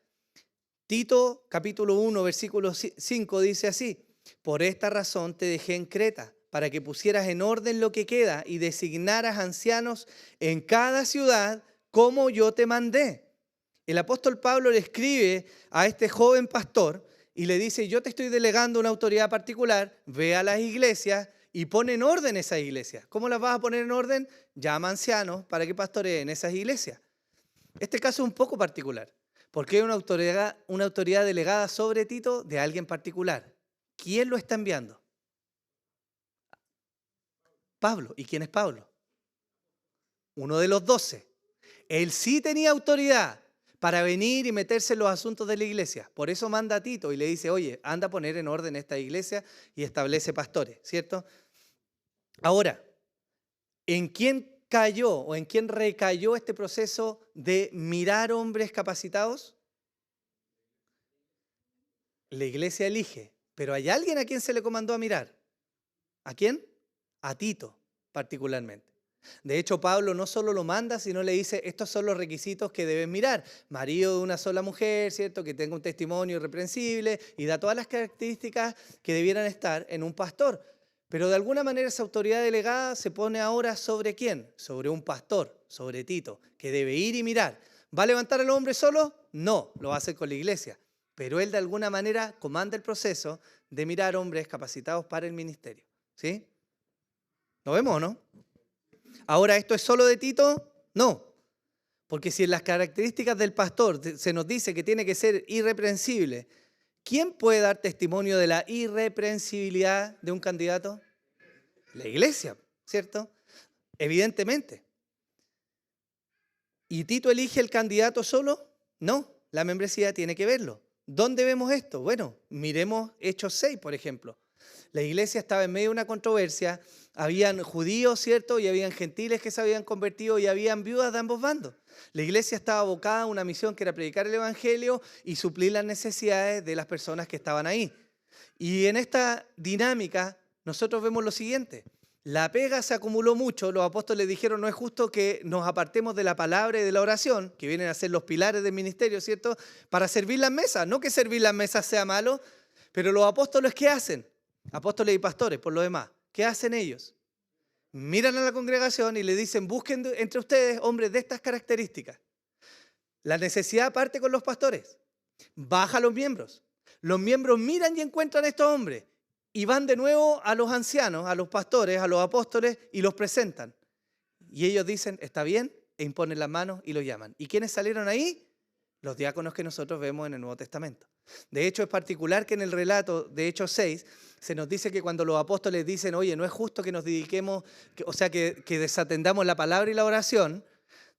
Tito capítulo 1, versículo 5 dice así: por esta razón te dejé en Creta, para que pusieras en orden lo que queda y designaras ancianos en cada ciudad como yo te mandé. El apóstol Pablo le escribe a este joven pastor y le dice, yo te estoy delegando una autoridad particular, ve a las iglesias y pon en orden esas iglesias. ¿Cómo las vas a poner en orden? Llama ancianos para que pastoreen esas iglesias. Este caso es un poco particular, porque hay una autoridad delegada sobre Tito de alguien particular. ¿Quién lo está enviando? Pablo. ¿Y quién es Pablo? Uno de los 12. Él sí tenía autoridad para venir y meterse en los asuntos de la iglesia. Por eso manda a Tito y le dice, oye, anda a poner en orden esta iglesia y establece pastores, ¿cierto? Ahora, ¿en quién cayó o en quién recayó este proceso de mirar hombres capacitados? La iglesia elige, pero hay alguien a quien se le comandó a mirar. ¿A quién? A Tito, particularmente. De hecho, Pablo no solo lo manda, sino le dice, estos son los requisitos que deben mirar. Marido de una sola mujer, ¿cierto? Que tenga un testimonio irreprensible y da todas las características que debieran estar en un pastor. Pero de alguna manera esa autoridad delegada se pone ahora ¿sobre quién? Sobre un pastor, sobre Tito, que debe ir y mirar. ¿Va a levantar al hombre solo? No, lo va a hacer con la iglesia. Pero él de alguna manera comanda el proceso de mirar hombres capacitados para el ministerio. ¿Sí? ¿Lo vemos o no? Ahora, ¿esto es solo de Tito? No. Porque si en las características del pastor se nos dice que tiene que ser irreprensible, ¿quién puede dar testimonio de la irreprensibilidad de un candidato? La iglesia, ¿cierto? Evidentemente. ¿Y Tito elige el candidato solo? No, la membresía tiene que verlo. ¿Dónde vemos esto? Bueno, miremos Hechos 6, por ejemplo. La iglesia estaba en medio de una controversia, habían judíos, ¿cierto? Y habían gentiles que se habían convertido y habían viudas de ambos bandos. La iglesia estaba abocada a una misión que era predicar el evangelio y suplir las necesidades de las personas que estaban ahí. Y en esta dinámica nosotros vemos lo siguiente. La pega se acumuló mucho, los apóstoles dijeron no es justo que nos apartemos de la palabra y de la oración, que vienen a ser los pilares del ministerio, ¿cierto? Para servir las mesas, no que servir las mesas sea malo, pero los apóstoles ¿qué hacen? Apóstoles y pastores, por lo demás, ¿qué hacen ellos? Miran a la congregación y le dicen, busquen entre ustedes hombres de estas características. La necesidad parte con los pastores, baja a los miembros miran y encuentran a estos hombres y van de nuevo a los ancianos, a los pastores, a los apóstoles y los presentan. Y ellos dicen, está bien, e imponen las manos y los llaman. ¿Y quiénes salieron ahí? Los diáconos que nosotros vemos en el Nuevo Testamento. De hecho, es particular que en el relato de Hechos 6 se nos dice que cuando los apóstoles dicen, oye, no es justo que nos dediquemos, que desatendamos la palabra y la oración,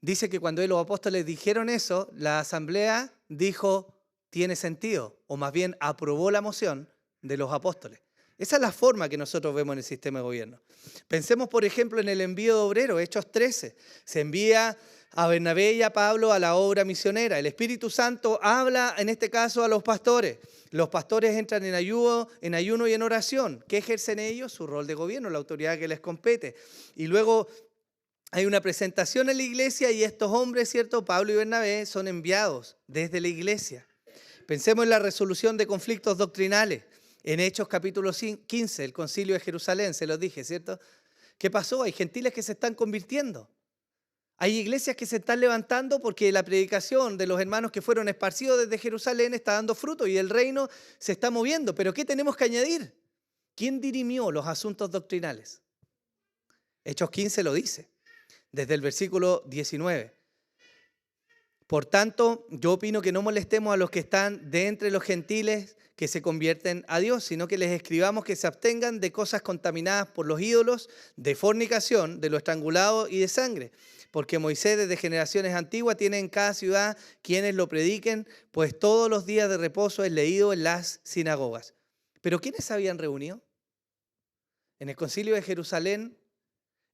dice que cuando los apóstoles dijeron eso, la asamblea dijo, tiene sentido, o más bien aprobó la moción de los apóstoles. Esa es la forma que nosotros vemos en el sistema de gobierno. Pensemos, por ejemplo, en el envío de obreros, Hechos 13. Se envía a Bernabé y a Pablo a la obra misionera. El Espíritu Santo habla, en este caso, a los pastores. Los pastores entran en ayuno y en oración. ¿Qué ejercen ellos? Su rol de gobierno, la autoridad que les compete. Y luego hay una presentación en la iglesia y estos hombres, ¿cierto? Pablo y Bernabé son enviados desde la iglesia. Pensemos en la resolución de conflictos doctrinales. En Hechos capítulo 15, el concilio de Jerusalén, se los dije, ¿cierto? ¿Qué pasó? Hay gentiles que se están convirtiendo. Hay iglesias que se están levantando porque la predicación de los hermanos que fueron esparcidos desde Jerusalén está dando fruto y el reino se está moviendo. ¿Pero qué tenemos que añadir? ¿Quién dirimió los asuntos doctrinales? Hechos 15 lo dice, desde el versículo 19. Por tanto, yo opino que no molestemos a los que están de entre los gentiles que se convierten a Dios, sino que les escribamos que se abstengan de cosas contaminadas por los ídolos, de fornicación, de lo estrangulado y de sangre. Porque Moisés desde generaciones antiguas tiene en cada ciudad quienes lo prediquen, pues todos los días de reposo es leído en las sinagogas. ¿Pero quiénes se habían reunido? En el concilio de Jerusalén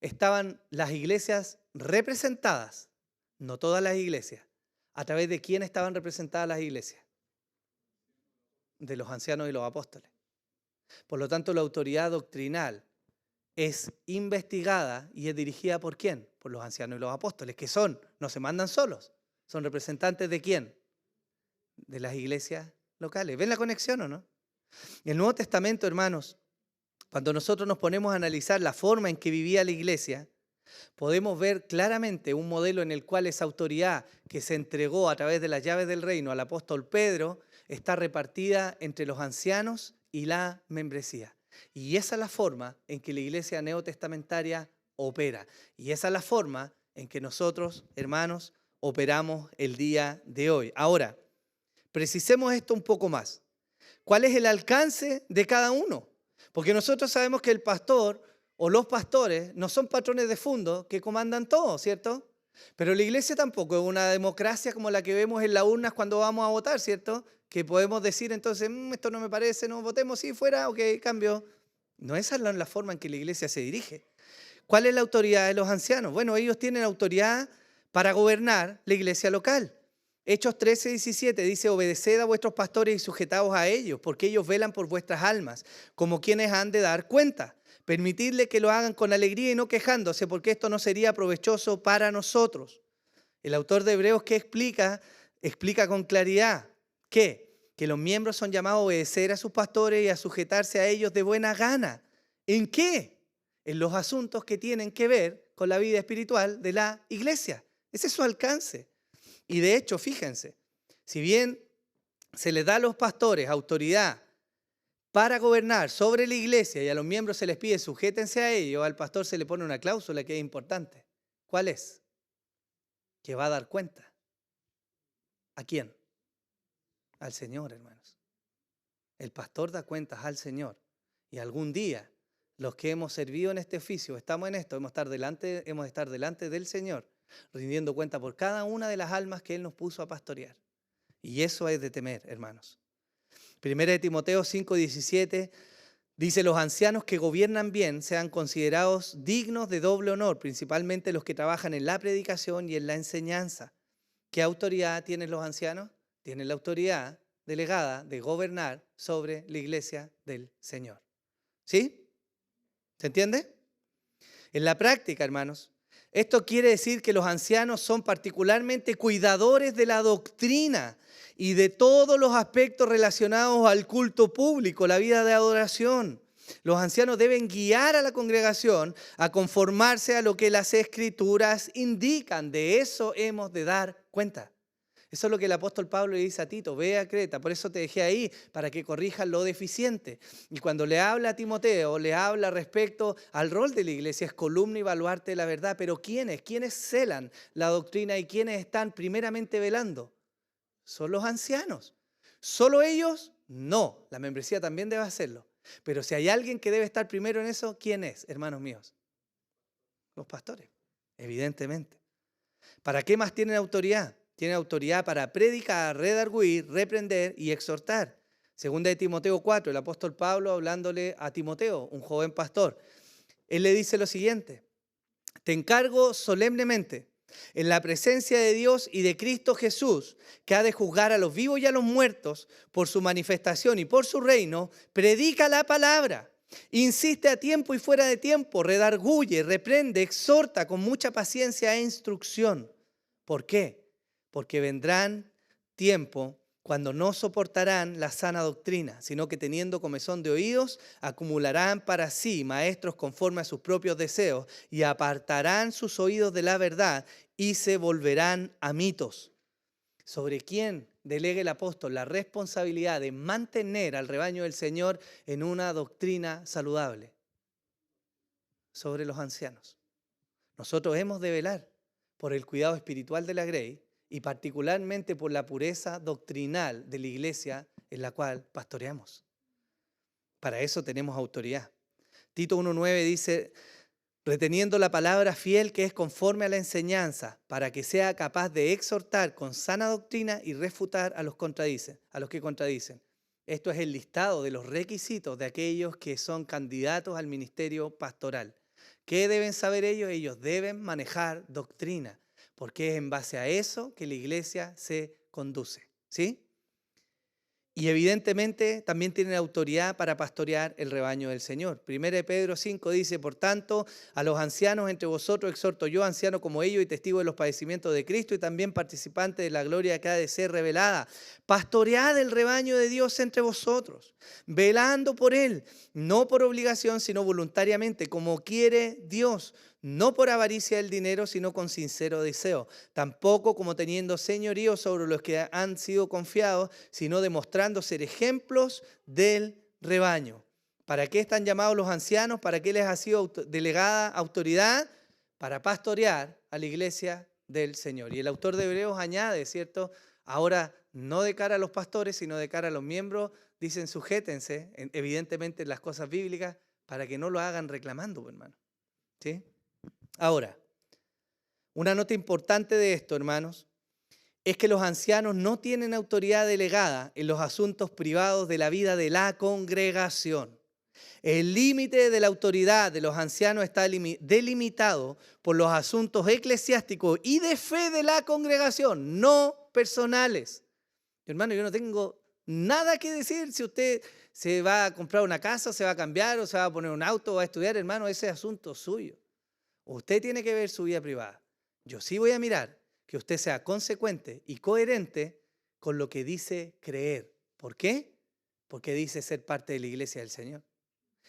estaban las iglesias representadas, no todas las iglesias. ¿A través de quién estaban representadas las iglesias? De los ancianos y los apóstoles. Por lo tanto, la autoridad doctrinal es investigada y es dirigida ¿por quién? Por los ancianos y los apóstoles, que no se mandan solos, son representantes ¿de quién? De las iglesias locales. ¿Ven la conexión o no? En el Nuevo Testamento, hermanos, cuando nosotros nos ponemos a analizar la forma en que vivía la iglesia, podemos ver claramente un modelo en el cual esa autoridad que se entregó a través de las llaves del reino al apóstol Pedro está repartida entre los ancianos y la membresía. Y esa es la forma en que la iglesia neotestamentaria opera. Y esa es la forma en que nosotros, hermanos, operamos el día de hoy. Ahora, precisemos esto un poco más. ¿Cuál es el alcance de cada uno? Porque nosotros sabemos que el pastor o los pastores no son patrones de fondo que comandan todo, ¿cierto? Pero la iglesia tampoco es una democracia como la que vemos en las urnas cuando vamos a votar, ¿cierto? Que podemos decir entonces, esto no me parece, no votemos, sí, fuera, ok, cambio. No esa es la forma en que la iglesia se dirige. ¿Cuál es la autoridad de los ancianos? Bueno, ellos tienen autoridad para gobernar la iglesia local. Hechos 13:17 dice, obedeced a vuestros pastores y sujetaos a ellos, porque ellos velan por vuestras almas, como quienes han de dar cuenta. Permitidle que lo hagan con alegría y no quejándose, porque esto no sería provechoso para nosotros. El autor de Hebreos, ¿qué explica? Explica con claridad que los miembros son llamados a obedecer a sus pastores y a sujetarse a ellos de buena gana. ¿En qué? En los asuntos que tienen que ver con la vida espiritual de la iglesia. Ese es su alcance. Y de hecho, fíjense, si bien se les da a los pastores autoridad para gobernar sobre la iglesia y a los miembros se les pide sujétense a ello, al pastor se le pone una cláusula que es importante. ¿Cuál es? Que va a dar cuenta. ¿A quién? Al Señor, hermanos. El pastor da cuentas al Señor. Y algún día, los que hemos servido en este oficio, estamos en esto, hemos de estar delante del Señor, rindiendo cuenta por cada una de las almas que Él nos puso a pastorear. Y eso es de temer, hermanos. Primera de Timoteo 5:17 dice, los ancianos que gobiernan bien sean considerados dignos de doble honor, principalmente los que trabajan en la predicación y en la enseñanza. ¿Qué autoridad tienen los ancianos? Tienen la autoridad delegada de gobernar sobre la iglesia del Señor. ¿Sí? ¿Se entiende? En la práctica, hermanos, esto quiere decir que los ancianos son particularmente cuidadores de la doctrina y de todos los aspectos relacionados al culto público, la vida de adoración. Los ancianos deben guiar a la congregación a conformarse a lo que las Escrituras indican. De eso hemos de dar cuenta. Eso es lo que el apóstol Pablo le dice a Tito, ve a Creta, por eso te dejé ahí, para que corrijas lo deficiente. Y cuando le habla a Timoteo, le habla respecto al rol de la iglesia, es columna y baluarte de la verdad. Pero ¿quiénes? ¿Quiénes celan la doctrina y quiénes están primeramente velando? Son los ancianos. ¿Solo ellos? No, la membresía también debe hacerlo. Pero si hay alguien que debe estar primero en eso, ¿quién es, hermanos míos? Los pastores, evidentemente. ¿Para qué más tienen autoridad? Tienen autoridad para predicar, redarguir, reprender y exhortar. Segunda de Timoteo 4, el apóstol Pablo hablándole a Timoteo, un joven pastor. Él le dice lo siguiente, te encargo solemnemente en la presencia de Dios y de Cristo Jesús, que ha de juzgar a los vivos y a los muertos por su manifestación y por su reino, predica la palabra. Insiste a tiempo y fuera de tiempo, redarguye, reprende, exhorta con mucha paciencia e instrucción. ¿Por qué? Porque vendrán tiempo cuando no soportarán la sana doctrina, sino que teniendo comezón de oídos, acumularán para sí maestros conforme a sus propios deseos y apartarán sus oídos de la verdad y se volverán a mitos. ¿Sobre quién delega el apóstol la responsabilidad de mantener al rebaño del Señor en una doctrina saludable? Sobre los ancianos. Nosotros hemos de velar por el cuidado espiritual de la grey y particularmente por la pureza doctrinal de la iglesia en la cual pastoreamos. Para eso tenemos autoridad. Tito 1:9 dice: reteniendo la palabra fiel que es conforme a la enseñanza, para que sea capaz de exhortar con sana doctrina y refutar a los que contradicen. Esto es el listado de los requisitos de aquellos que son candidatos al ministerio pastoral. ¿Qué deben saber ellos? Ellos deben manejar doctrina, porque es en base a eso que la iglesia se conduce, ¿sí? Y evidentemente también tienen autoridad para pastorear el rebaño del Señor. 1 Pedro 5 dice: por tanto, a los ancianos entre vosotros exhorto yo, anciano como ellos y testigo de los padecimientos de Cristo y también participante de la gloria que ha de ser revelada. Pastoread el rebaño de Dios entre vosotros, velando por él, no por obligación, sino voluntariamente, como quiere Dios, no por avaricia del dinero, sino con sincero deseo. Tampoco como teniendo señorío sobre los que han sido confiados, sino demostrando ser ejemplos del rebaño. ¿Para qué están llamados los ancianos? ¿Para qué les ha sido delegada autoridad? Para pastorear a la iglesia del Señor. Y el autor de Hebreos añade, ¿cierto? Ahora, no de cara a los pastores, sino de cara a los miembros, dicen sujétense, evidentemente en las cosas bíblicas, para que no lo hagan reclamando, hermano. ¿Sí? Ahora, una nota importante de esto, hermanos, es que los ancianos no tienen autoridad delegada en los asuntos privados de la vida de la congregación. El límite de la autoridad de los ancianos está delimitado por los asuntos eclesiásticos y de fe de la congregación, no personales. Hermano, yo no tengo nada que decir si usted se va a comprar una casa, se va a cambiar o se va a poner un auto o va a estudiar, hermano, ese es asunto suyo. Usted tiene que ver su vida privada. Yo sí voy a mirar que usted sea consecuente y coherente con lo que dice creer. ¿Por qué? Porque dice ser parte de la iglesia del Señor.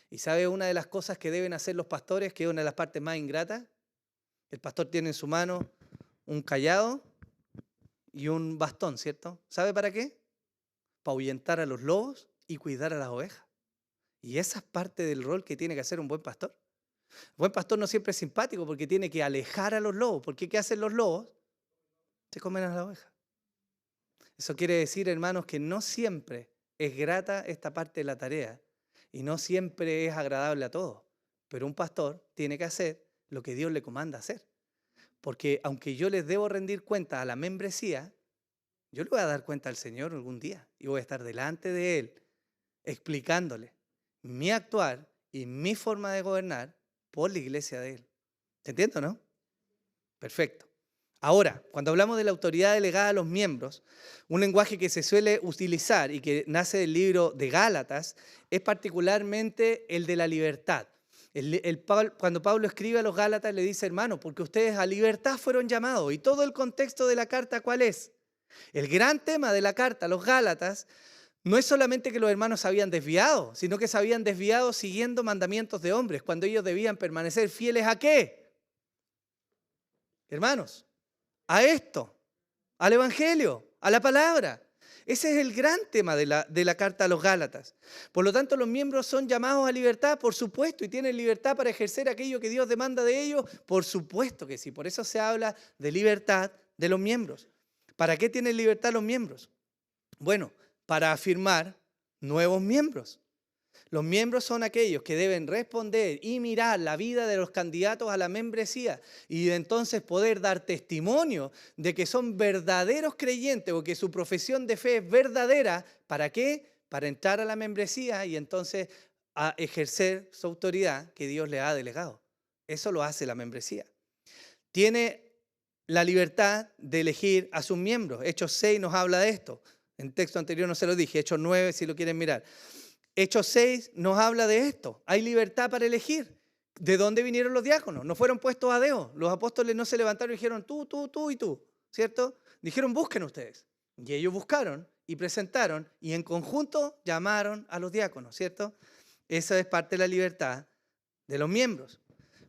¿Y sabe una de las cosas que deben hacer los pastores, que es una de las partes más ingratas? El pastor tiene en su mano un cayado y un bastón, ¿cierto? ¿Sabe para qué? Para ahuyentar a los lobos y cuidar a las ovejas. Y esa es parte del rol que tiene que hacer un buen pastor. El buen pastor no siempre es simpático porque tiene que alejar a los lobos. ¿Por qué? ¿Qué hacen los lobos? Se comen a la oveja. Eso quiere decir, hermanos, que no siempre es grata esta parte de la tarea y no siempre es agradable a todos. Pero un pastor tiene que hacer lo que Dios le comanda hacer. Porque aunque yo les debo rendir cuenta a la membresía, yo le voy a dar cuenta al Señor algún día y voy a estar delante de Él explicándole mi actuar y mi forma de gobernar por la iglesia de Él. ¿Se entiende, no? Perfecto. Ahora, cuando hablamos de la autoridad delegada a los miembros, un lenguaje que se suele utilizar y que nace del libro de Gálatas es particularmente el de la libertad. Cuando Pablo escribe a los Gálatas le dice, hermano, porque ustedes a libertad fueron llamados. Y todo el contexto de la carta, ¿cuál es? El gran tema de la carta a los Gálatas no es solamente que los hermanos se habían desviado, sino que se habían desviado siguiendo mandamientos de hombres, cuando ellos debían permanecer fieles ¿a qué? Hermanos, a esto, al Evangelio, a la palabra. Ese es el gran tema de la carta a los Gálatas. Por lo tanto, los miembros son llamados a libertad, por supuesto, y tienen libertad para ejercer aquello que Dios demanda de ellos, por supuesto que sí. Por eso se habla de libertad de los miembros. ¿Para qué tienen libertad los miembros? Bueno, para afirmar nuevos miembros. Los miembros son aquellos que deben responder y mirar la vida de los candidatos a la membresía y de entonces poder dar testimonio de que son verdaderos creyentes o que su profesión de fe es verdadera. ¿Para qué? Para entrar a la membresía y entonces a ejercer su autoridad que Dios le ha delegado. Eso lo hace la membresía. Tiene la libertad de elegir a sus miembros. Hechos 6 nos habla de esto. En texto anterior no se lo dije, Hechos 9 si lo quieren mirar. Hechos 6 nos habla de esto. Hay libertad para elegir. ¿De dónde vinieron los diáconos? No fueron puestos a dedo. Los apóstoles no se levantaron y dijeron tú y tú, ¿cierto? Dijeron busquen ustedes. Y ellos buscaron y presentaron y en conjunto llamaron a los diáconos, ¿cierto? Esa es parte de la libertad de los miembros.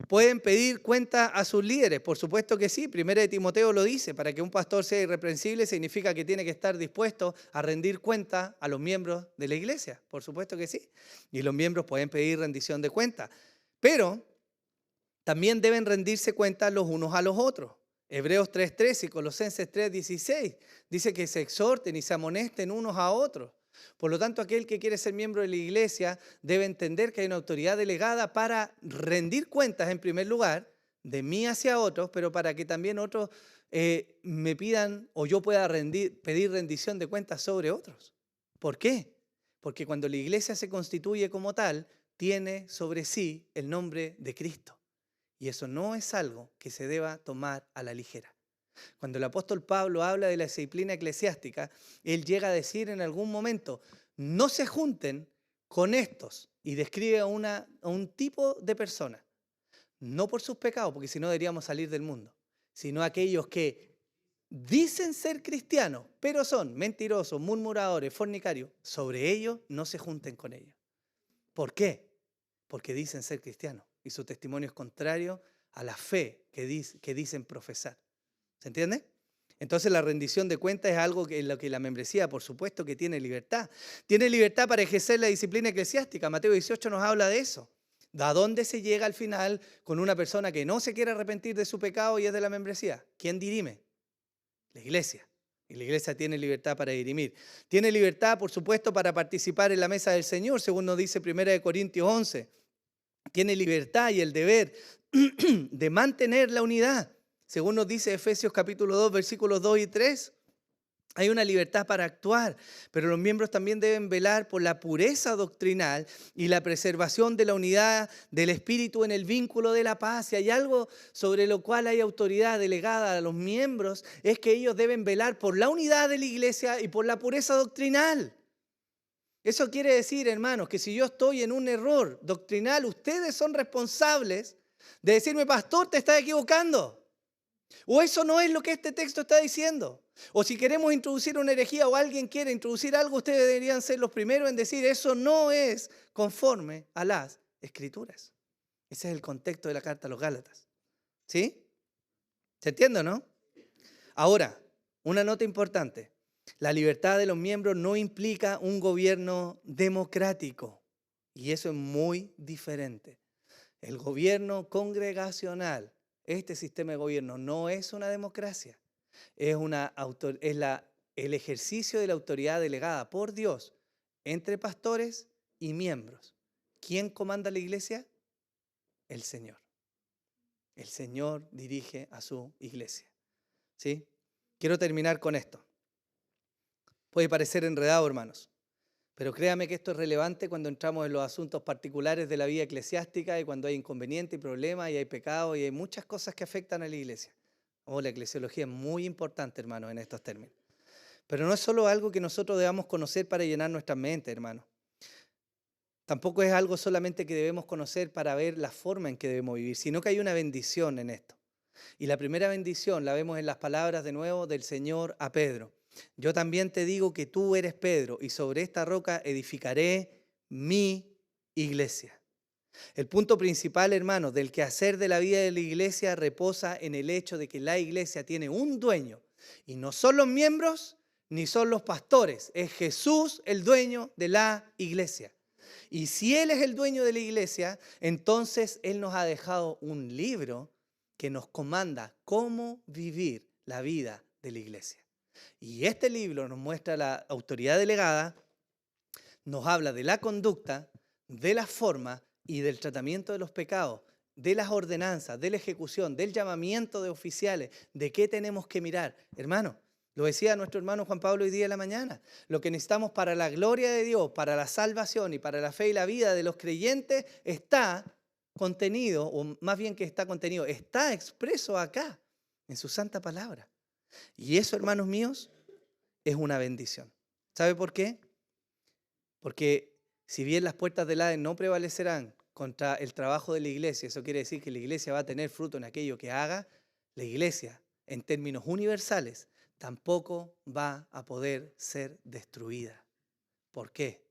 ¿Pueden pedir cuenta a sus líderes? Por supuesto que sí. Primera de Timoteo lo dice. Para que un pastor sea irreprensible significa que tiene que estar dispuesto a rendir cuenta a los miembros de la iglesia. Por supuesto que sí. Y los miembros pueden pedir rendición de cuenta. Pero también deben rendirse cuenta los unos a los otros. Hebreos 3:13 y Colosenses 3:16 dice que se exhorten y se amonesten unos a otros. Por lo tanto, aquel que quiere ser miembro de la iglesia debe entender que hay una autoridad delegada para rendir cuentas en primer lugar de mí hacia otros, pero para que también otros me pidan o yo pueda pedir rendición de cuentas sobre otros. ¿Por qué? Porque cuando la iglesia se constituye como tal, tiene sobre sí el nombre de Cristo. Y eso no es algo que se deba tomar a la ligera. Cuando el apóstol Pablo habla de la disciplina eclesiástica, él llega a decir en algún momento, no se junten con estos, y describe a un tipo de persona, no por sus pecados, porque si no deberíamos salir del mundo, sino aquellos que dicen ser cristianos, pero son mentirosos, murmuradores, fornicarios. Sobre ellos no se junten con ellos. ¿Por qué? Porque dicen ser cristianos y su testimonio es contrario a la fe que dicen profesar. ¿Se entiende? Entonces la rendición de cuentas es algo en lo que la membresía, por supuesto, que tiene libertad. Tiene libertad para ejercer la disciplina eclesiástica. Mateo 18 nos habla de eso. ¿A dónde se llega al final con una persona que no se quiere arrepentir de su pecado y es de la membresía? ¿Quién dirime? La iglesia. Y la iglesia tiene libertad para dirimir. Tiene libertad, por supuesto, para participar en la mesa del Señor, según nos dice 1 Corintios 11. Tiene libertad y el deber de mantener la unidad. Según nos dice Efesios capítulo 2, versículos 2 y 3, hay una libertad para actuar, pero los miembros también deben velar por la pureza doctrinal y la preservación de la unidad del espíritu en el vínculo de la paz. Y hay algo sobre lo cual hay autoridad delegada a los miembros, es que ellos deben velar por la unidad de la iglesia y por la pureza doctrinal. Eso quiere decir, hermanos, que si yo estoy en un error doctrinal, ustedes son responsables de decirme, pastor, te estás equivocando. O eso no es lo que este texto está diciendo. O si queremos introducir una herejía o alguien quiere introducir algo, ustedes deberían ser los primeros en decir eso no es conforme a las Escrituras. Ese es el contexto de la carta a los Gálatas. ¿Sí? ¿Se entiende o no? Ahora, una nota importante. La libertad de los miembros no implica un gobierno democrático. Y eso es muy diferente. El gobierno congregacional, este sistema de gobierno no es una democracia, es el ejercicio de la autoridad delegada por Dios entre pastores y miembros. ¿Quién comanda la iglesia? El Señor. El Señor dirige a su iglesia. ¿Sí? Quiero terminar con esto. Puede parecer enredado, hermanos, pero créame que esto es relevante cuando entramos en los asuntos particulares de la vida eclesiástica y cuando hay inconvenientes y problemas y hay pecados y hay muchas cosas que afectan a la iglesia. La eclesiología es muy importante, hermanos, en estos términos. Pero no es solo algo que nosotros debamos conocer para llenar nuestras mentes, hermanos. Tampoco es algo solamente que debemos conocer para ver la forma en que debemos vivir, sino que hay una bendición en esto. Y la primera bendición la vemos en las palabras de nuevo del Señor a Pedro. Yo también te digo que tú eres Pedro y sobre esta roca edificaré mi iglesia. El punto principal, hermanos, del quehacer de la vida de la iglesia reposa en el hecho de que la iglesia tiene un dueño y no son los miembros ni son los pastores, es Jesús el dueño de la iglesia. Y si Él es el dueño de la iglesia, entonces Él nos ha dejado un libro que nos comanda cómo vivir la vida de la iglesia. Y este libro nos muestra la autoridad delegada, nos habla de la conducta, de la forma y del tratamiento de los pecados, de las ordenanzas, de la ejecución, del llamamiento de oficiales, de qué tenemos que mirar. Hermano, lo decía nuestro hermano Juan Pablo hoy día de la mañana, lo que necesitamos para la gloria de Dios, para la salvación y para la fe y la vida de los creyentes está contenido, o más bien que está contenido, está expreso acá, en su santa palabra. Y eso, hermanos míos, es una bendición. ¿Sabe por qué? Porque Si bien las puertas del Hades no prevalecerán contra el trabajo de la iglesia, eso quiere decir que la iglesia va a tener fruto en aquello que haga, la iglesia, en términos universales, tampoco va a poder ser destruida. ¿Por qué?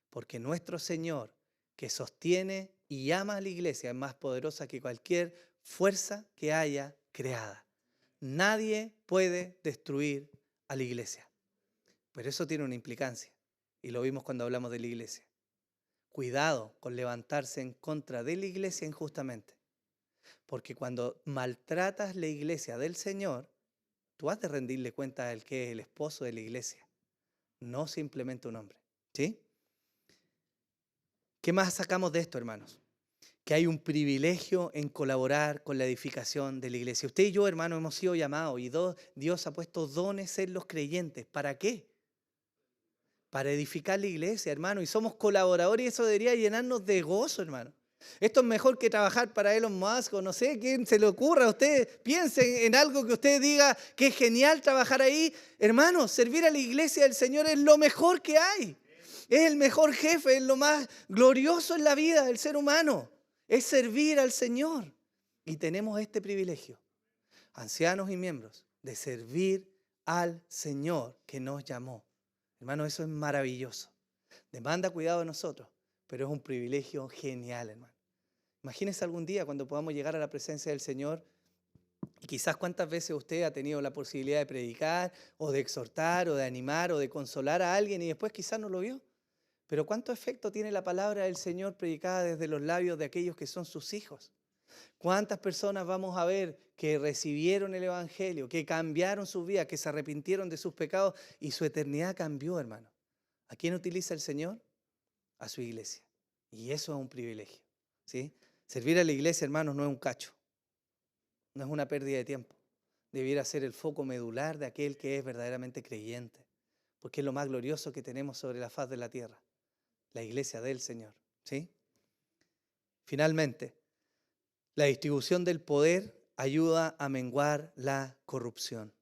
Porque nuestro Señor, que sostiene y ama a la iglesia, es más poderosa que cualquier fuerza que haya creada. Nadie puede destruir a la iglesia. Pero eso tiene una implicancia, y lo vimos cuando hablamos de la iglesia. Cuidado con levantarse en contra de la iglesia injustamente. Porque cuando maltratas la iglesia del Señor, tú has de rendirle cuenta al que es el esposo de la iglesia, no simplemente un hombre. ¿Sí? ¿Qué más sacamos de esto, hermanos? Que hay un privilegio en colaborar con la edificación de la iglesia. Usted y yo, hermanos, hemos sido llamados y Dios ha puesto dones en los creyentes. ¿Para qué? Para edificar la iglesia, hermano. Y somos colaboradores y eso debería llenarnos de gozo, hermano. Esto es mejor que trabajar para Elon Musk o no sé, quién se le ocurra. Usted piense en algo que usted diga que es genial trabajar ahí. Hermano, servir a la iglesia del Señor es lo mejor que hay. Es el mejor jefe, es lo más glorioso en la vida del ser humano. Es servir al Señor. Y tenemos este privilegio, ancianos y miembros, de servir al Señor que nos llamó. Hermano, eso es maravilloso. Demanda cuidado de nosotros, pero es un privilegio genial, hermano. Imagínese algún día cuando podamos llegar a la presencia del Señor y quizás cuántas veces usted ha tenido la posibilidad de predicar o de exhortar o de animar o de consolar a alguien y después quizás no lo vio. Pero ¿cuánto efecto tiene la palabra del Señor predicada desde los labios de aquellos que son sus hijos? ¿Cuántas personas vamos a ver que recibieron el Evangelio, que cambiaron sus vidas, que se arrepintieron de sus pecados y su eternidad cambió, hermano? ¿A quién utiliza el Señor? A su iglesia. Y eso es un privilegio, ¿sí? Servir a la iglesia, hermanos, no es un cacho. No es una pérdida de tiempo. Debiera ser el foco medular de aquel que es verdaderamente creyente. Porque es lo más glorioso que tenemos sobre la faz de la tierra. La iglesia del Señor, ¿sí? Finalmente, la distribución del poder ayuda a menguar la corrupción.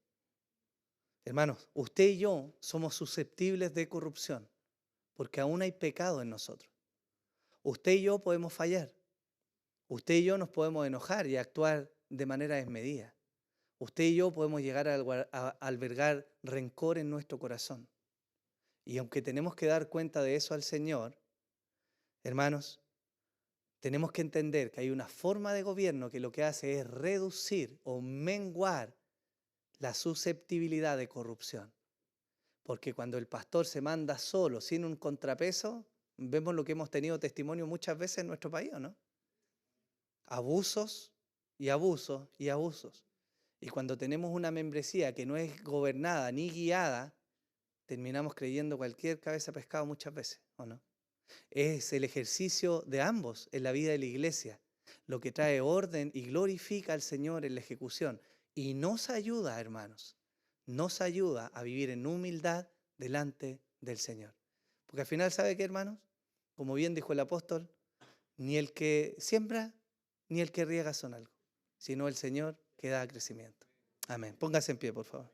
Hermanos, usted y yo somos susceptibles de corrupción porque aún hay pecado en nosotros. Usted y yo podemos fallar. Usted y yo nos podemos enojar y actuar de manera desmedida. Usted y yo podemos llegar a albergar rencor en nuestro corazón. Y aunque tenemos que dar cuenta de eso al Señor, hermanos, tenemos que entender que hay una forma de gobierno que lo que hace es reducir o menguar la susceptibilidad de corrupción. Porque cuando el pastor se manda solo, sin un contrapeso, vemos lo que hemos tenido testimonio muchas veces en nuestro país, ¿no? Abusos y abusos y abusos. Y cuando tenemos una membresía que no es gobernada ni guiada, terminamos creyendo cualquier cabeza de pescado muchas veces, ¿o no? Es el ejercicio de ambos en la vida de la iglesia, lo que trae orden y glorifica al Señor en la ejecución. Y nos ayuda, hermanos, nos ayuda a vivir en humildad delante del Señor. Porque al final, ¿sabe qué, hermanos? Como bien dijo el apóstol, ni el que siembra ni el que riega son algo, sino el Señor que da crecimiento. Amén. Póngase en pie, por favor.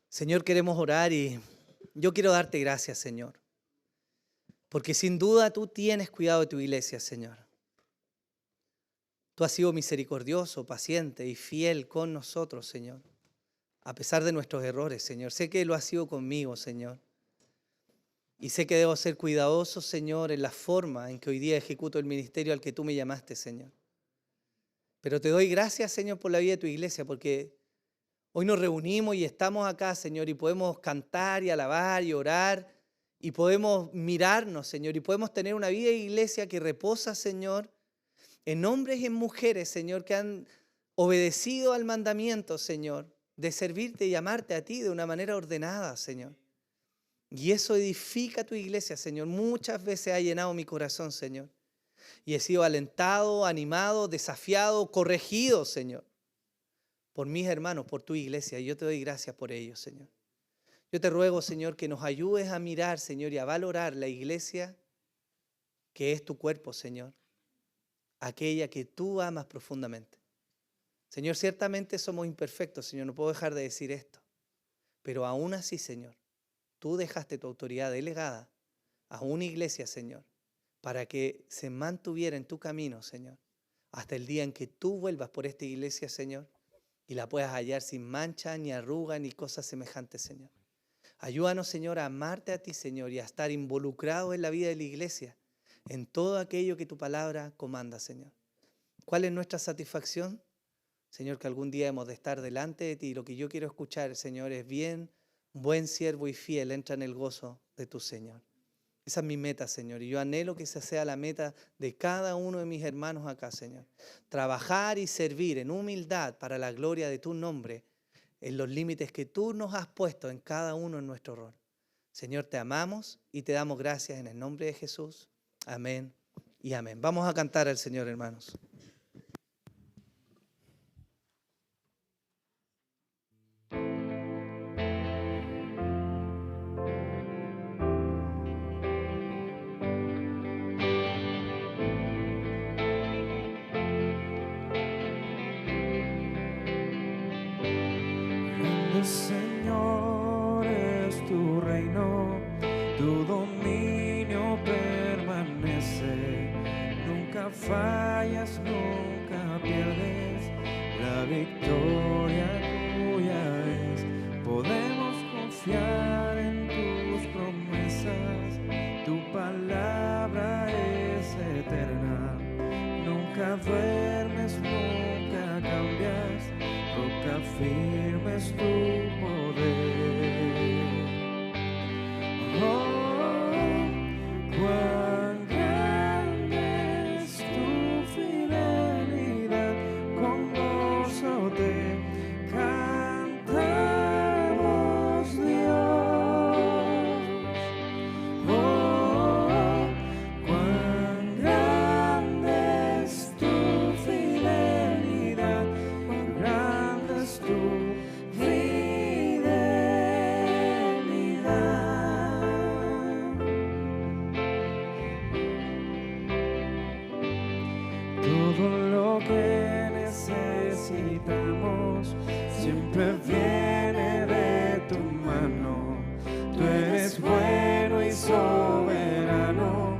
Señor, queremos orar y yo quiero darte gracias, Señor, porque sin duda tú tienes cuidado de tu iglesia, Señor. Tú has sido misericordioso, paciente y fiel con nosotros, Señor, a pesar de nuestros errores, Señor. Sé que lo has sido conmigo, Señor, y sé que debo ser cuidadoso, Señor, en la forma en que hoy día ejecuto el ministerio al que tú me llamaste, Señor. Pero te doy gracias, Señor, por la vida de tu iglesia, porque hoy nos reunimos y estamos acá, Señor, y podemos cantar y alabar y orar y podemos mirarnos, Señor, y podemos tener una vida de iglesia que reposa, Señor, en hombres y en mujeres, Señor, que han obedecido al mandamiento, Señor, de servirte y amarte a ti de una manera ordenada, Señor. Y eso edifica tu iglesia, Señor. Muchas veces ha llenado mi corazón, Señor. Y he sido alentado, animado, desafiado, corregido, Señor, por mis hermanos, por tu iglesia. Y yo te doy gracias por ello, Señor. Yo te ruego, Señor, que nos ayudes a mirar, Señor, y a valorar la iglesia que es tu cuerpo, Señor. aquella que tú amas profundamente. Señor, ciertamente somos imperfectos, Señor, no puedo dejar de decir esto. Pero aún así, Señor, tú dejaste tu autoridad delegada a una iglesia, Señor, para que se mantuviera en tu camino, Señor, hasta el día en que tú vuelvas por esta iglesia, Señor, y la puedas hallar sin mancha, ni arruga, ni cosas semejantes, Señor. Ayúdanos, Señor, a amarte a ti, Señor, y a estar involucrados en la vida de la iglesia, en todo aquello que tu palabra comanda, Señor. ¿Cuál es nuestra satisfacción? Señor, que algún día hemos de estar delante de ti. Lo que yo quiero escuchar, Señor, es bien, buen siervo y fiel, entra en el gozo de tu Señor. Esa es mi meta, Señor, y yo anhelo que esa sea la meta de cada uno de mis hermanos acá, Señor. Trabajar y servir en humildad para la gloria de tu nombre, en los límites que tú nos has puesto en cada uno en nuestro rol. Señor, te amamos y te damos gracias en el nombre de Jesús. Amén y amén. Vamos a cantar al Señor, hermanos. Señor, es tu reino, tu dominio permanece, nunca fallas, nunca pierdes, la victoria tuya es. Podemos confiar en tus promesas, tu palabra es eterna, nunca duermes, nunca cambias, roca firme es tu poder. Oh, cuán grande es tu fidelidad, con gozo te cantamos, Dios. Oh, cuán grande es tu fidelidad, cuán grande es tu siempre viene de tu mano. Tú eres bueno y soberano,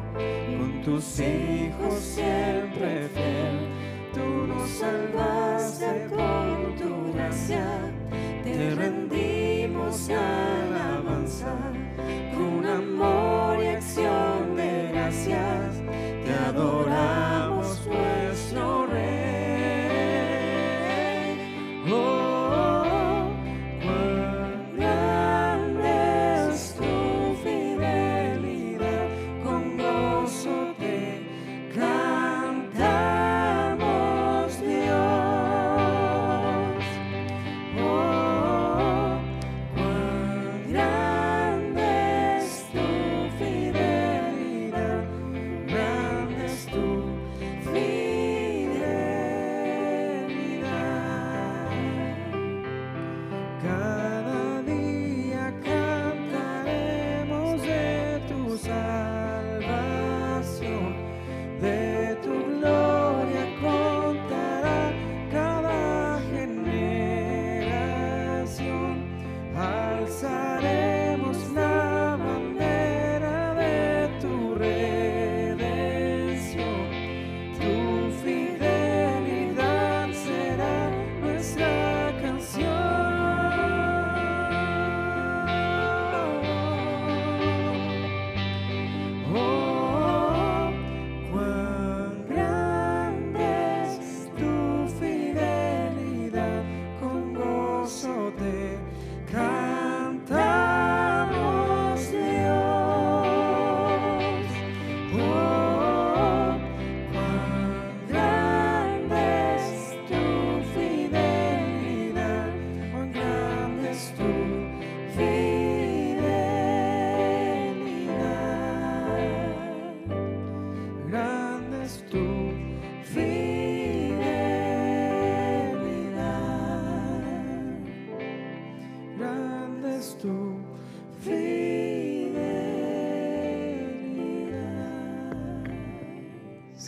con tus hijos siempre fiel. Tú nos salvaste con tu gracia, te rendimos alabanza, con amor y acción de gracias, te adoramos nuestro Rey. Oh, cuán grande es tu fidelidad, con gozo te cantamos, Dios. Oh, cuán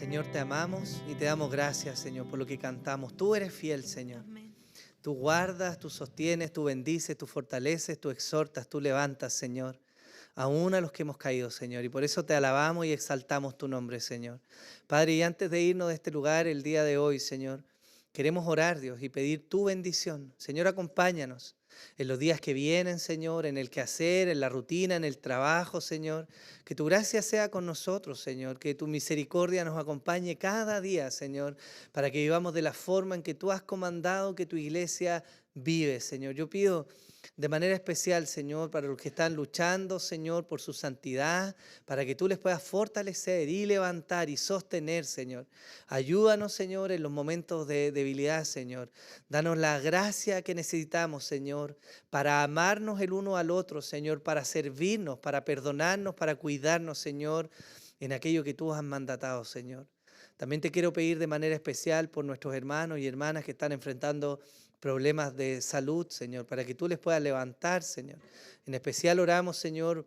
Señor, te amamos y te damos gracias, Señor, por lo que cantamos. Tú eres fiel, Señor. Amén. Tú guardas, tú sostienes, tú bendices, tú fortaleces, tú exhortas, tú levantas, Señor, aún a los que hemos caído, Señor. Y por eso te alabamos y exaltamos tu nombre, Señor. Padre, y antes de irnos de este lugar el día de hoy, Señor, queremos orar, Dios, y pedir tu bendición. Señor, acompáñanos en los días que vienen, Señor, en el quehacer, en la rutina, en el trabajo, Señor. Que tu gracia sea con nosotros, Señor. Que tu misericordia nos acompañe cada día, Señor, para que vivamos de la forma en que tú has comandado que tu iglesia vive, Señor. Yo pido de manera especial, Señor, para los que están luchando, Señor, por su santidad, para que tú les puedas fortalecer y levantar y sostener, Señor. Ayúdanos, Señor, en los momentos de debilidad, Señor. Danos la gracia que necesitamos, Señor, para amarnos el uno al otro, Señor, para servirnos, para perdonarnos, para cuidarnos, Señor, en aquello que tú has mandatado, Señor. También te quiero pedir de manera especial por nuestros hermanos y hermanas que están enfrentando problemas de salud, Señor, para que tú les puedas levantar, Señor. En especial oramos, Señor,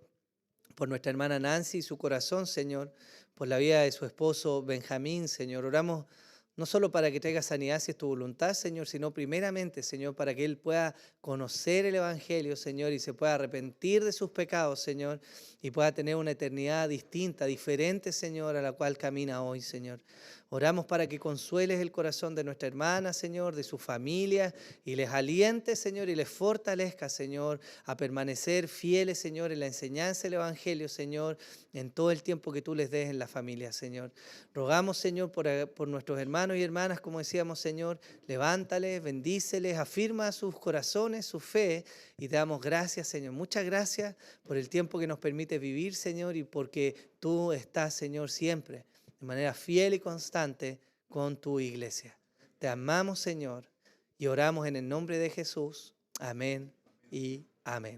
por nuestra hermana Nancy y su corazón, Señor, por la vida de su esposo Benjamín, Señor. Oramos no solo para que traiga sanidad si es tu voluntad, Señor, sino primeramente, Señor, para que él pueda conocer el Evangelio, Señor, y se pueda arrepentir de sus pecados, Señor, y pueda tener una eternidad distinta, diferente, Señor, a la cual camina hoy, Señor. Oramos para que consueles el corazón de nuestra hermana, Señor, de su familia, y les alientes, Señor, y les fortalezca, Señor, a permanecer fieles, Señor, en la enseñanza del Evangelio, Señor, en todo el tiempo que tú les des en la familia, Señor. Rogamos, Señor, por nuestros hermanos y hermanas, como decíamos, Señor, levántales, bendíceles, afirma sus corazones, su fe, y te damos gracias, Señor. Muchas gracias por el tiempo que nos permite vivir, Señor, y porque tú estás, Señor, siempre de manera fiel y constante con tu iglesia. Te amamos, Señor, y oramos en el nombre de Jesús. Amén y amén.